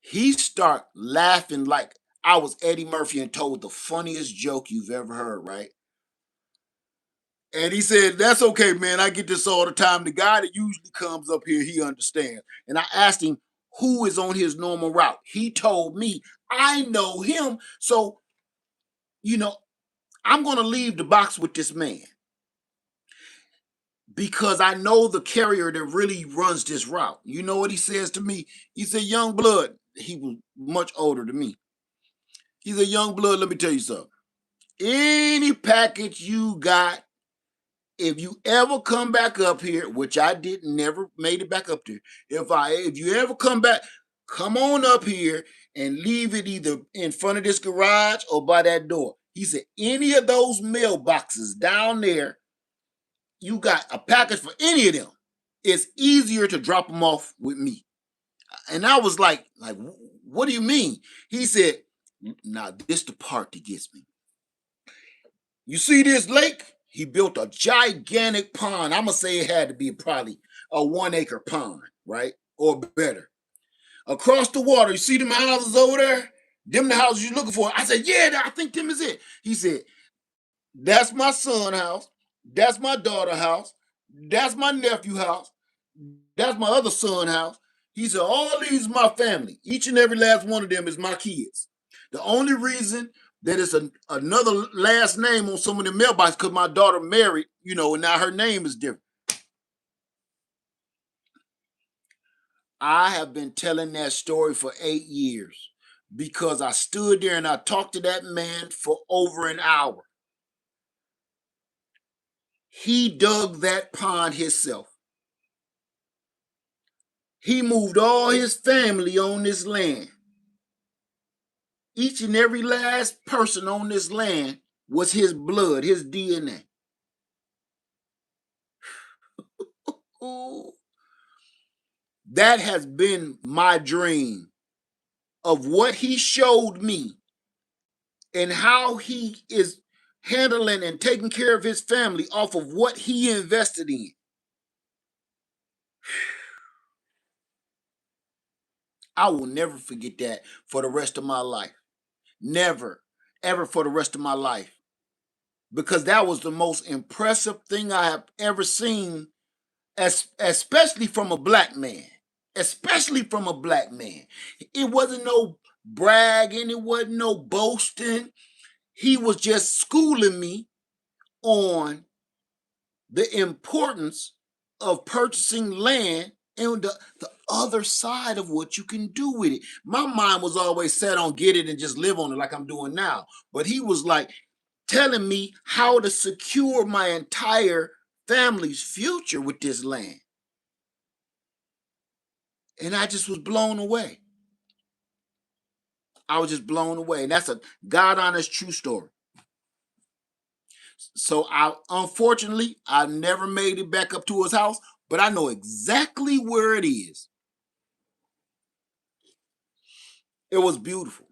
He start laughing like I was Eddie Murphy and told the funniest joke you've ever heard, right? And he said, that's okay, man. I get this all the time. The guy that usually comes up here, he understands. And I asked him who is on his normal route. He told me, I know him. So, you know, I'm going to leave the box with this man because I know the carrier that really runs this route. You know what he says to me? He said, young blood. He was much older than me. He said, young blood, let me tell you something. Any package you got, if you ever come back up here, which I did, never made it back up there. If you ever come back, come on up here and leave it either in front of this garage or by that door. He said, any of those mailboxes down there, you got a package for any of them, it's easier to drop them off with me. And I was like, what do you mean? He said, now this the part that gets me. You see this lake? He built a gigantic pond. I'm going to say it had to be probably a 1 acre pond, right? Or better. Across the water, you see them houses over there? Them the houses you're looking for. I said, yeah, I think them is it. He said, that's my son's house. That's my daughter's house. That's my nephew's house. That's my other son's house. He said, all these is my family. Each and every last one of them is my kids. The only reason that it's another last name on some of the mailboxes because my daughter married, and now her name is different. I have been telling that story for 8 years because I stood there and I talked to that man for over an hour. He dug that pond himself. He moved all his family on this land. Each and every last person on this land was his blood, his DNA. That has been my dream of what he showed me and how he is handling and taking care of his family off of what he invested in. I will never forget that for the rest of my life. Never, ever for the rest of my life. Because that was the most impressive thing I have ever seen, especially from a black man. Especially from a black man. It wasn't no bragging, it wasn't no boasting. He was just schooling me on the importance of purchasing land and the other side of what you can do with it. My mind was always set on get it and just live on it like I'm doing now. But he was like telling me how to secure my entire family's future with this land. And I just was blown away. I was just blown away. And that's a God honest true story. So unfortunately, I never made it back up to his house, but I know exactly where it is. It was beautiful.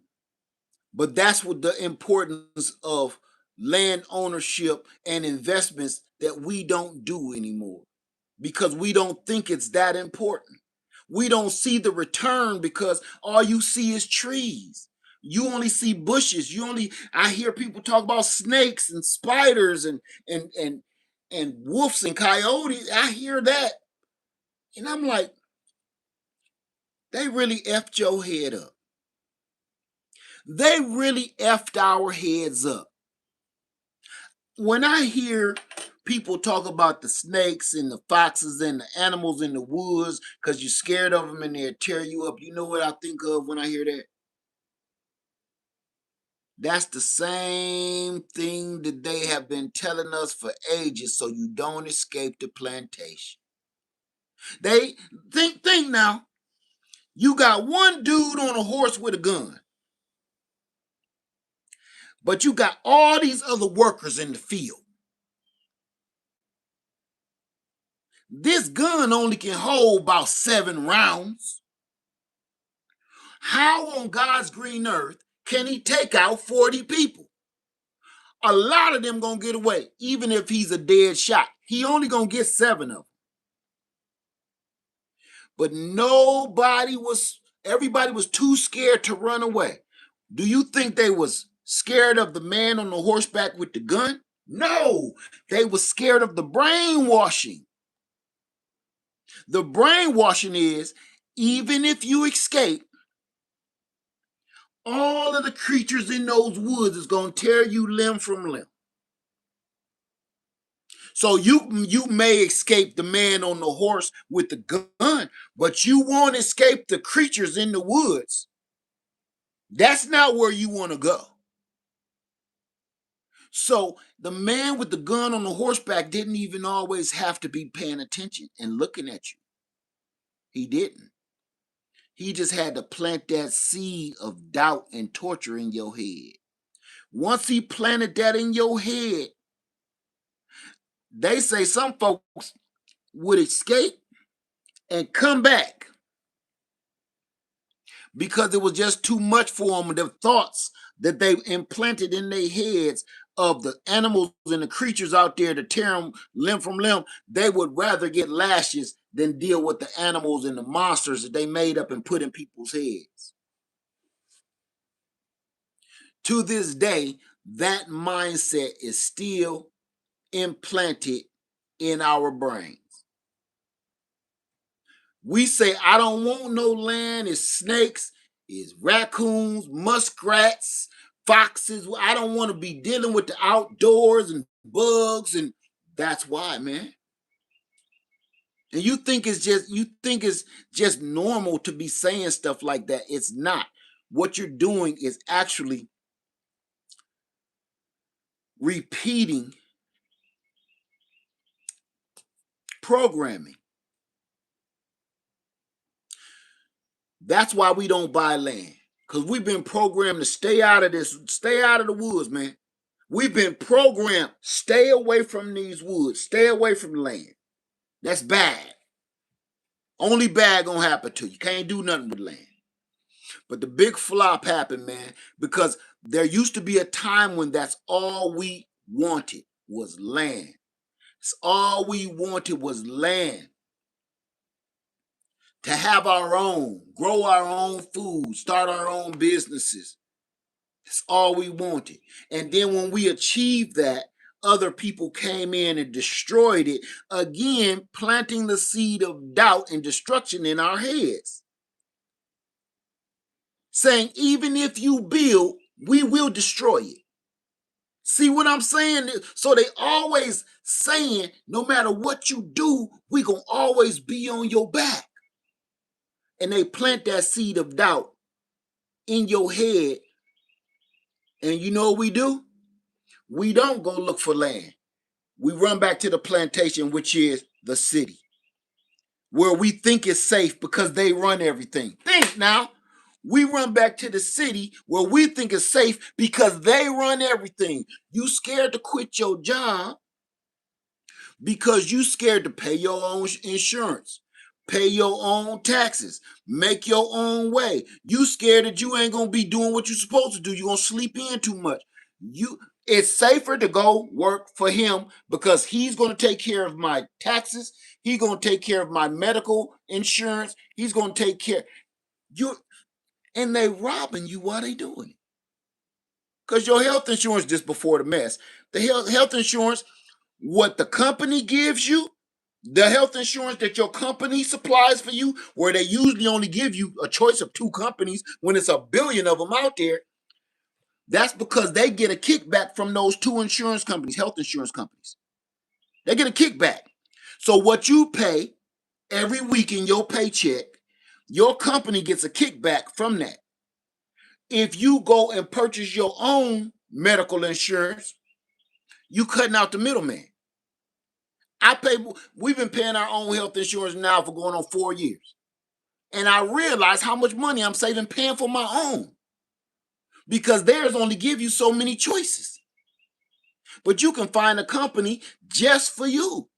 But that's what the importance of land ownership and investments that we don't do anymore because we don't think it's that important. We don't see the return because all you see is trees. You only see bushes. I hear people talk about snakes and spiders and wolves and coyotes. I hear that. And I'm like, they really effed your head up. They really effed our heads up. When I hear people talk about the snakes and the foxes and the animals in the woods because you're scared of them and they'll tear you up, you know what I think of when I hear that? That's the same thing that they have been telling us for ages so you don't escape the plantation. They think now, you got one dude on a horse with a gun, but you got all these other workers in the field. This gun only can hold about 7 rounds. How on God's green earth can he take out 40 people? A lot of them gonna get away, even if he's a dead shot. He only gonna get 7 of them. But everybody was too scared to run away. Do you think they was scared of the man on the horseback with the gun? No, they were scared of the brainwashing. The brainwashing is, even if you escape, all of the creatures in those woods is going to tear you limb from limb. So you may escape the man on the horse with the gun, but you won't escape the creatures in the woods. That's not where you want to go. So the man with the gun on the horseback didn't even always have to be paying attention and looking at you. He didn't. He just had to plant that seed of doubt and torture in your head. Once he planted that in your head, they say some folks would escape and come back because it was just too much for them. The thoughts that they implanted in their heads of the animals and the creatures out there to tear them limb from limb, they would rather get lashes than deal with the animals and the monsters that they made up and put in people's heads. To this day, that mindset is still implanted in our brains. We say, I don't want no land. It's snakes, it's raccoons, muskrats, foxes. I don't want to be dealing with the outdoors and bugs. And that's why, man. And you think it's just normal to be saying stuff like that. It's not. What you're doing is actually repeating programming. That's why we don't buy land. Because we've been programmed to stay out of this, stay out of the woods, man. We've been programmed, stay away from these woods, stay away from the land. That's bad. Only bad gonna happen to you. Can't do nothing with land. But the big flop happened, man, because there used to be a time when that's all we wanted was land. It's all we wanted was land. To have our own, grow our own food, start our own businesses. That's all we wanted. And then when we achieved that, other people came in and destroyed it, again, planting the seed of doubt and destruction in our heads. Saying, even if you build, we will destroy it. See what I'm saying? So they always saying, no matter what you do, we gonna always be on your back. And they plant that seed of doubt in your head. And you know what we do? We don't go look for land. We run back to the plantation, which is the city, where we think it's safe because they run everything. Think now. We run back to the city where we think it's safe because they run everything. You scared to quit your job because you scared to pay your own insurance, pay your own taxes, make your own way. You scared that you ain't gonna be doing what you're supposed to do. You're gonna sleep in too much. It's safer to go work for him because he's gonna take care of my taxes. He's gonna take care of my medical insurance. He's gonna take care. And they robbing you while they doing it. Because your health insurance, just before the mess, the health insurance, what the company gives you, the health insurance that your company supplies for you, where they usually only give you a choice of 2 companies when it's a billion of them out there, that's because they get a kickback from those 2 insurance companies, health insurance companies. They get a kickback. So what you pay every week in your paycheck, your company gets a kickback from that. If you go and purchase your own medical insurance, you cutting out the middleman. We've been paying our own health insurance now for going on 4 years. And I realize how much money I'm saving paying for my own. Because theirs only give you so many choices. But you can find a company just for you.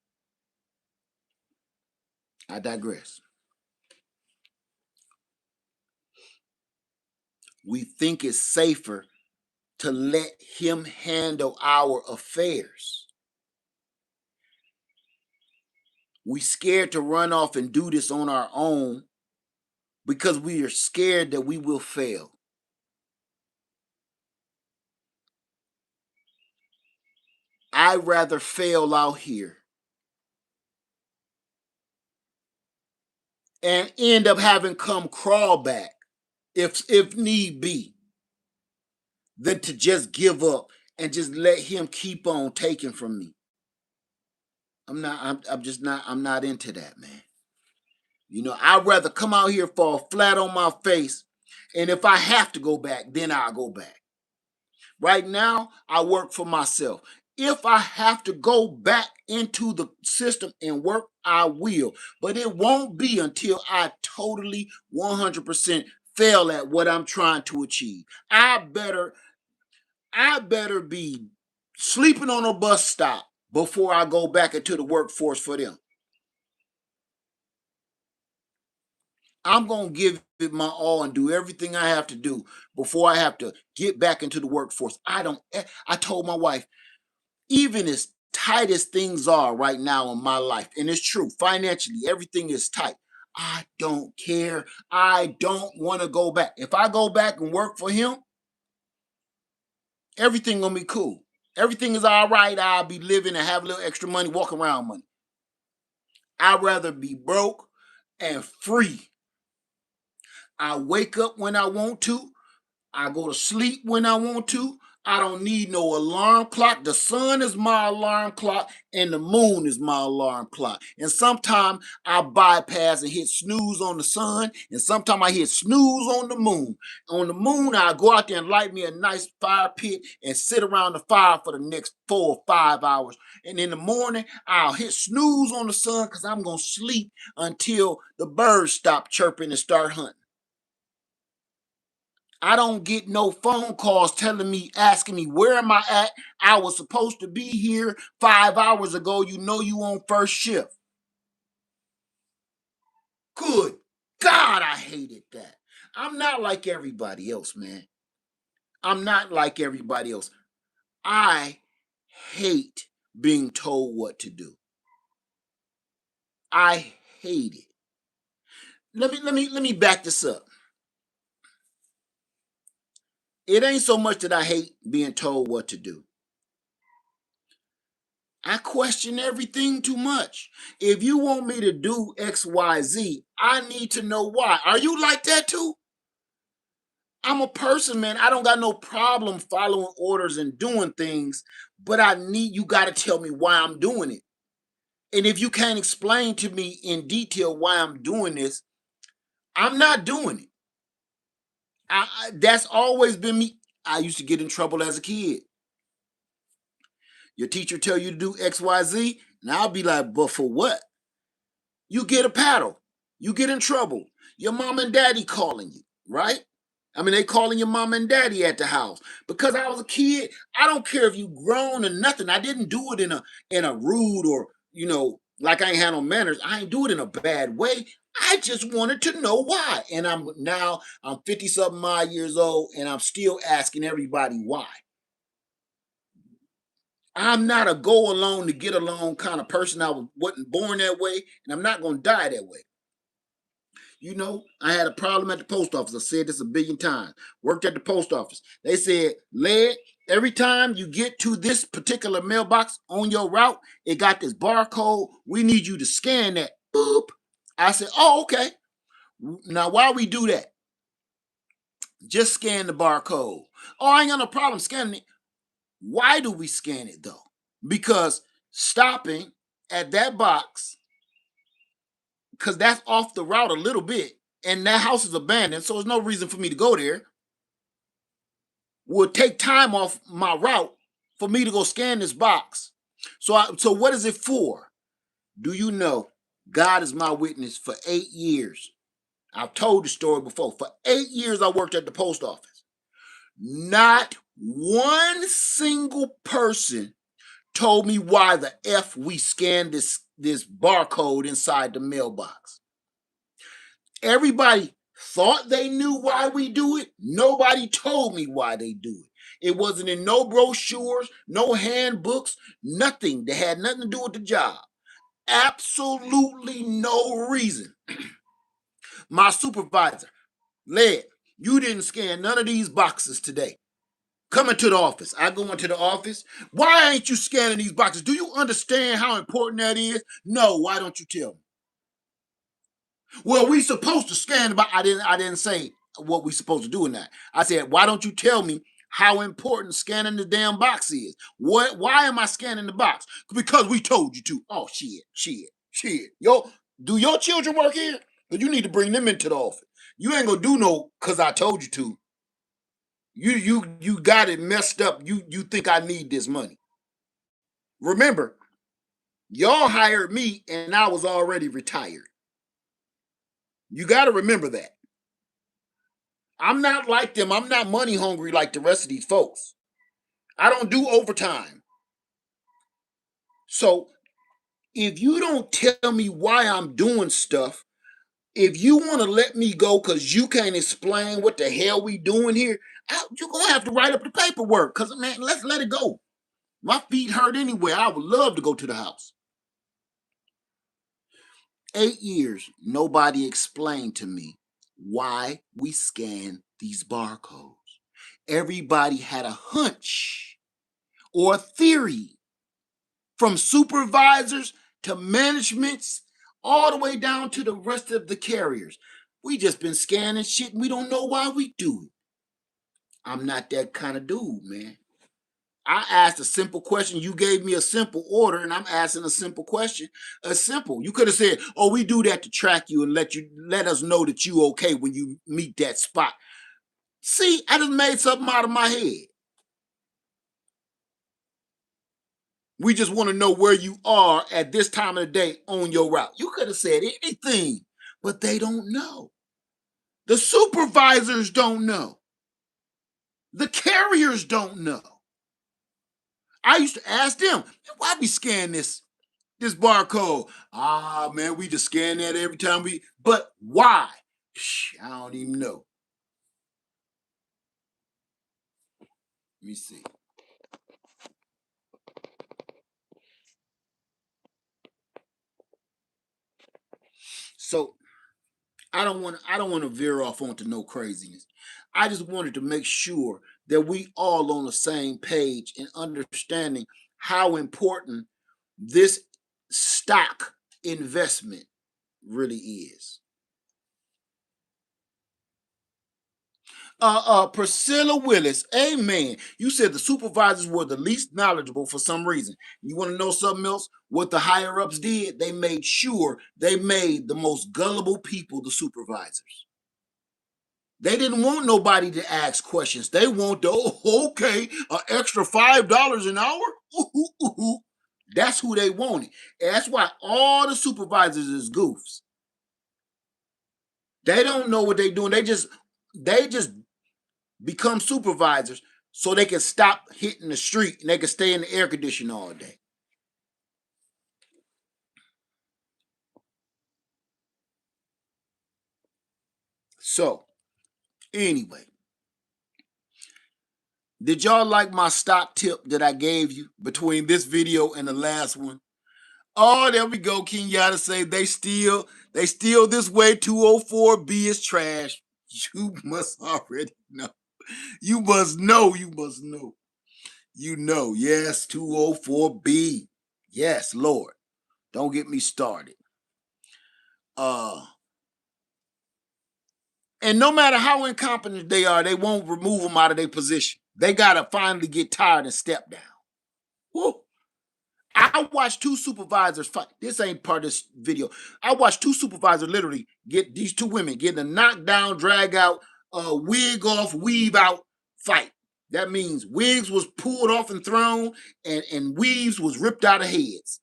I digress. We think it's safer to let him handle our affairs. We scared to run off and do this on our own because we are scared that we will fail. I'd rather fail out here and end up having come crawl back if need be than to just give up and just let him keep on taking from me. I'm not into that, man. You know, I'd rather come out here, fall flat on my face, and if I have to go back, then I'll go back. Right now, I work for myself. If I have to go back into the system and work, I will. But it won't be until I totally 100% fail at what I'm trying to achieve. I better be sleeping on a bus stop before I go back into the workforce for them. I'm going to give it my all and do everything I have to do before I have to get back into the workforce. I told my wife, even as tight as things are right now in my life, and it's true, financially, everything is tight. I don't care. I don't want to go back. If I go back and work for him, everything gonna be cool. Everything is all right. I'll be living and have a little extra money, walk around money. I'd rather be broke and free. I wake up when I want to. I go to sleep when I want to. I don't need no alarm clock. The sun is my alarm clock and the moon is my alarm clock. And sometimes I bypass and hit snooze on the sun, and sometimes I hit snooze on the moon. On the moon, I go out there and light me a nice fire pit and sit around the fire for the next 4 or 5 hours. And in the morning, I'll hit snooze on the sun because I'm going to sleep until the birds stop chirping and start hunting. I don't get no phone calls telling me, asking me, where am I at? I was supposed to be here 5 hours ago. You know you on first shift. Good God, I hated that. I'm not like everybody else, man. I'm not like everybody else. I hate being told what to do. I hate it. Let me back this up. It ain't so much that I hate being told what to do. I question everything too much. If you want me to do XYZ, I need to know why. Are you like that too? I'm a person, man. I don't got no problem following orders and doing things, but you got to tell me why I'm doing it. And if you can't explain to me in detail why I'm doing this, I'm not doing it. That's always been me. I used to get in trouble as a kid. Your teacher tell you to do XYZ, and I'll be like, but for what? You get a paddle. You get in trouble. Your mom and daddy calling you, right? I mean, they calling your mom and daddy at the house. Because I was a kid, I don't care if you grown or nothing. I didn't do it in a rude or, like I ain't had no manners. I ain't do it in a bad way. I just wanted to know why. And I'm 50 something odd years old and I'm still asking everybody why. I'm not a go along to get along kind of person. Wasn't born that way, and I'm not gonna die that way. I had a problem at the post office. I said this a billion times. Worked at the post office. They said, Led, every time you get to this particular mailbox on your route, it got this barcode. We need you to scan that. Boop. I said, oh, okay. Now, why we do that? Just scan the barcode. Oh, I ain't got no problem scanning it. Why do we scan it though? Because stopping at that box, because that's off the route a little bit, and that house is abandoned, so there's no reason for me to go there, would take time off my route for me to go scan this box. So what is it for? Do you know? God is my witness. For 8 years, I've told the story before. For 8 years, I worked at the post office. Not one single person told me why the F we scanned this barcode inside the mailbox. Everybody thought they knew why we do it. Nobody told me why they do it. It wasn't in no brochures, no handbooks, nothing that had nothing to do with the job. Absolutely no reason. My supervisor, Led, you didn't scan none of these boxes today. Coming to the office. I go into the office. Why ain't you scanning these boxes? Do you understand how important that is? No, why don't you tell me? Well, we supposed to scan the box. I didn't say what we supposed to do in that. I said, why don't you tell me how important scanning the damn box is? Why am I scanning the box? Because we told you to. Oh shit. Do your children work here? But you need to bring them into the office. You ain't gonna do no because I told you to. You got it messed up. You think I need this money. Remember, Y'all hired me and I was already retired. You got to remember that. I'm not like them. I'm not money hungry like the rest of these folks. I don't do overtime. So if you don't tell me why I'm doing stuff, if you want to let me go because you can't explain what the hell we doing here, you're gonna have to write up the paperwork. Cause man, let's let it go. My feet hurt anyway. I would love to go to the house. 8 years, nobody explained to me why we scan these barcodes. Everybody had a hunch or a theory, from supervisors to managements, all the way down to the rest of the carriers. We just been scanning shit and we don't know why we do it. I'm not that kind of dude, man. I asked a simple question. You gave me a simple order, and I'm asking a simple question. A simple. You could have said, "Oh, we do that to track you and let us know that you okay when you meet that spot." See, I just made something out of my head. We just want to know where you are at this time of the day on your route. You could have said anything, but they don't know. The supervisors don't know. The carriers don't know. I used to ask them, why we scan this barcode? Ah, man, we just scan that every time but why? I don't even know. Let me see. So I don't want to veer off onto no craziness. I just wanted to make sure that we all on the same page in understanding how important this stock investment really is. Priscilla Willis, amen. You said the supervisors were the least knowledgeable for some reason. You want to know something else? What the higher ups did, they made sure they made the most gullible people the supervisors. They didn't want nobody to ask questions. They want the, oh, okay, an extra $5 an hour. Ooh, ooh, ooh, ooh. That's who they wanted. And that's why all the supervisors is goofs. They don't know what they're doing. They just become supervisors so they can stop hitting the street and they can stay in the air conditioner all day. So, anyway, did y'all like my stock tip that I gave you between this video and the last one? Oh, there we go. Kenyatta say they still this way. 204B is trash. You must already know. You must know. You must know. You know. Yes, 204B. Yes, Lord. Don't get me started. Uh and no matter how incompetent they are, they won't remove them out of their position. They gotta finally get tired and step down. Woo. I watched two supervisors fight. This ain't part of this video. I watched two supervisors literally get these two women getting a knockdown, drag out, wig off, weave out fight. That means wigs was pulled off and thrown, and weaves was ripped out of heads.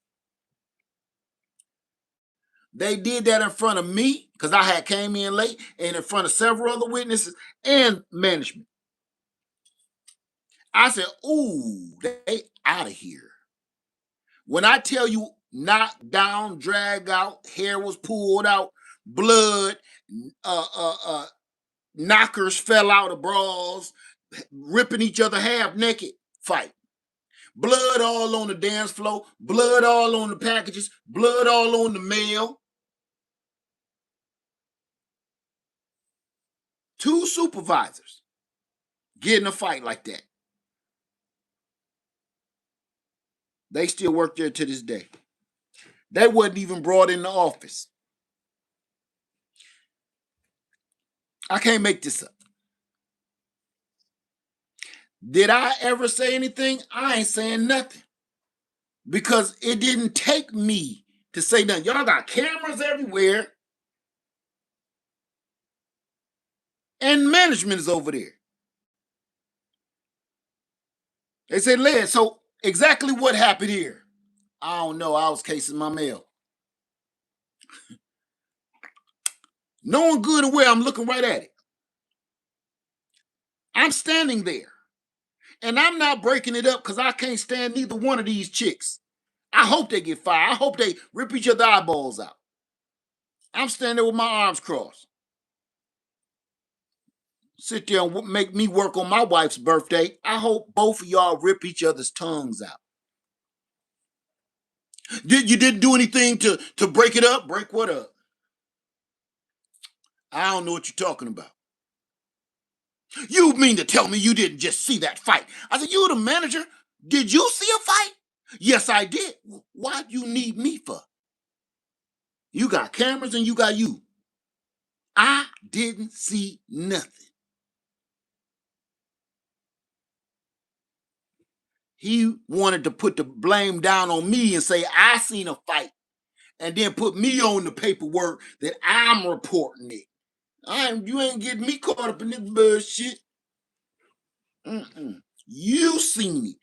They did that in front of me because I had came in late, and in front of several other witnesses and management. I said, "Ooh, they out of here." When I tell you knocked down, drag out, hair was pulled out, blood, uh, uh, uh, knockers fell out of bras, ripping each other half naked, fight. Blood all on the dance floor, blood all on the packages, blood all on the mail. Two supervisors getting a fight like that. They still work there to this day. They wasn't even brought in the office. I can't make this up. Did I ever say anything? I ain't saying nothing. Because it didn't take me to say nothing. Y'all got cameras everywhere, and management is over there. They said, "Led, so exactly what happened here?" I don't know. I was casing my mail. Knowing good and well, I'm looking right at it. I'm standing there. And I'm not breaking it up because I can't stand neither one of these chicks. I hope they get fired. I hope they rip each other's eyeballs out. I'm standing there with my arms crossed. Sit there and make me work on my wife's birthday. I hope both of y'all rip each other's tongues out. You didn't do anything to break it up? Break what up? I don't know what you're talking about. You mean to tell me you didn't just see that fight? I said, you the manager. Did you see a fight? Yes, I did. Why do you need me for? You got cameras and you got you. I didn't see nothing. He wanted to put the blame down on me and say I seen a fight and then put me on the paperwork that I'm reporting it. You ain't getting me caught up in this bullshit. You seen it.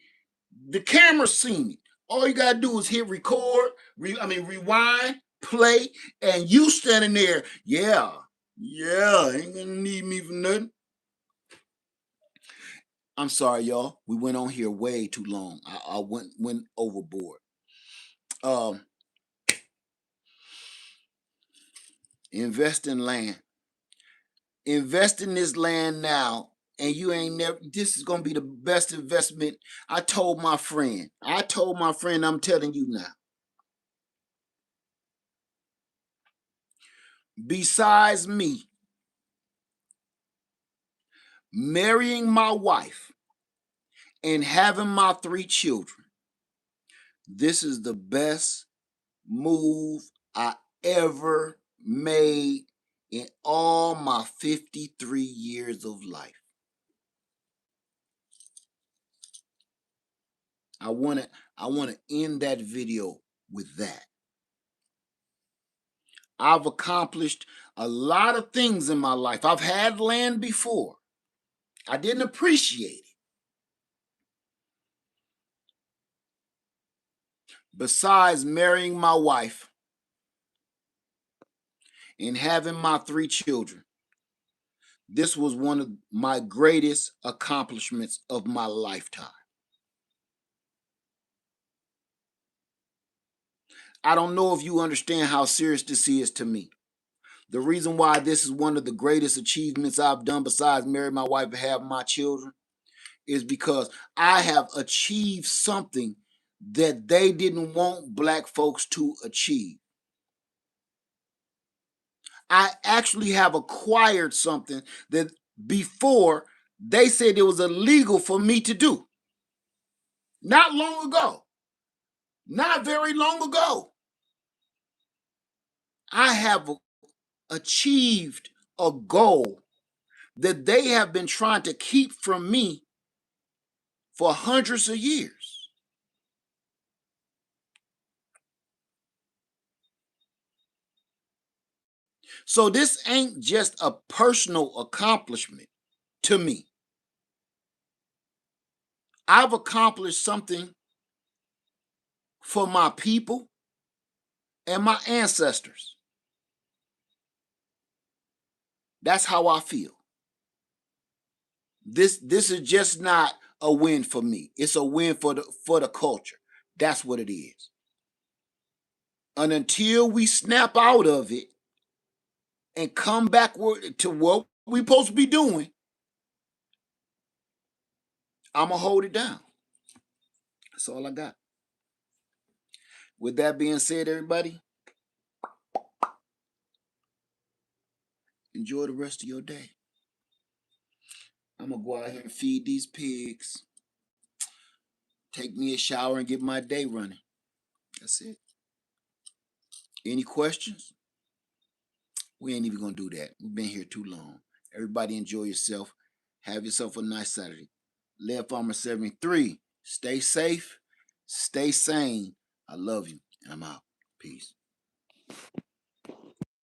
The camera seen it. All you gotta do is hit record, rewind, play, and you standing there. Yeah, ain't gonna need me for nothing. I'm sorry, y'all. We went on here way too long. I went overboard. Invest in land. Invest in this land now, and you ain't never. This is gonna be the best investment. I told my friend. I'm telling you now. Besides me marrying my wife and having my 3 children, this is the best move I ever made in all my 53 years of life. I want to end that video with that. I've accomplished a lot of things in my life. I've had land before. I didn't appreciate it. Besides marrying my wife and having my 3 children, this was one of my greatest accomplishments of my lifetime. I don't know if you understand how serious this is to me. The reason why this is one of the greatest achievements I've done besides marry my wife and have my children is because I have achieved something that they didn't want black folks to achieve. I actually have acquired something that before they said it was illegal for me to do. Not long ago. Not very long ago. I have achieved a goal that they have been trying to keep from me for hundreds of years. So this ain't just a personal accomplishment to me. I've accomplished something for my people and my ancestors. That's how I feel. This is just not a win for me. It's a win for the culture. That's what it is. And until we snap out of it and come back to what we're supposed to be doing, I'm going to hold it down. That's all I got. With that being said, everybody, enjoy the rest of your day. I'm going to go out here and feed these pigs, take me a shower, and get my day running. That's it. Any questions? We ain't even going to do that. We've been here too long. Everybody enjoy yourself. Have yourself a nice Saturday. Lead Farmer 73. Stay safe. Stay sane. I love you. And I'm out. Peace.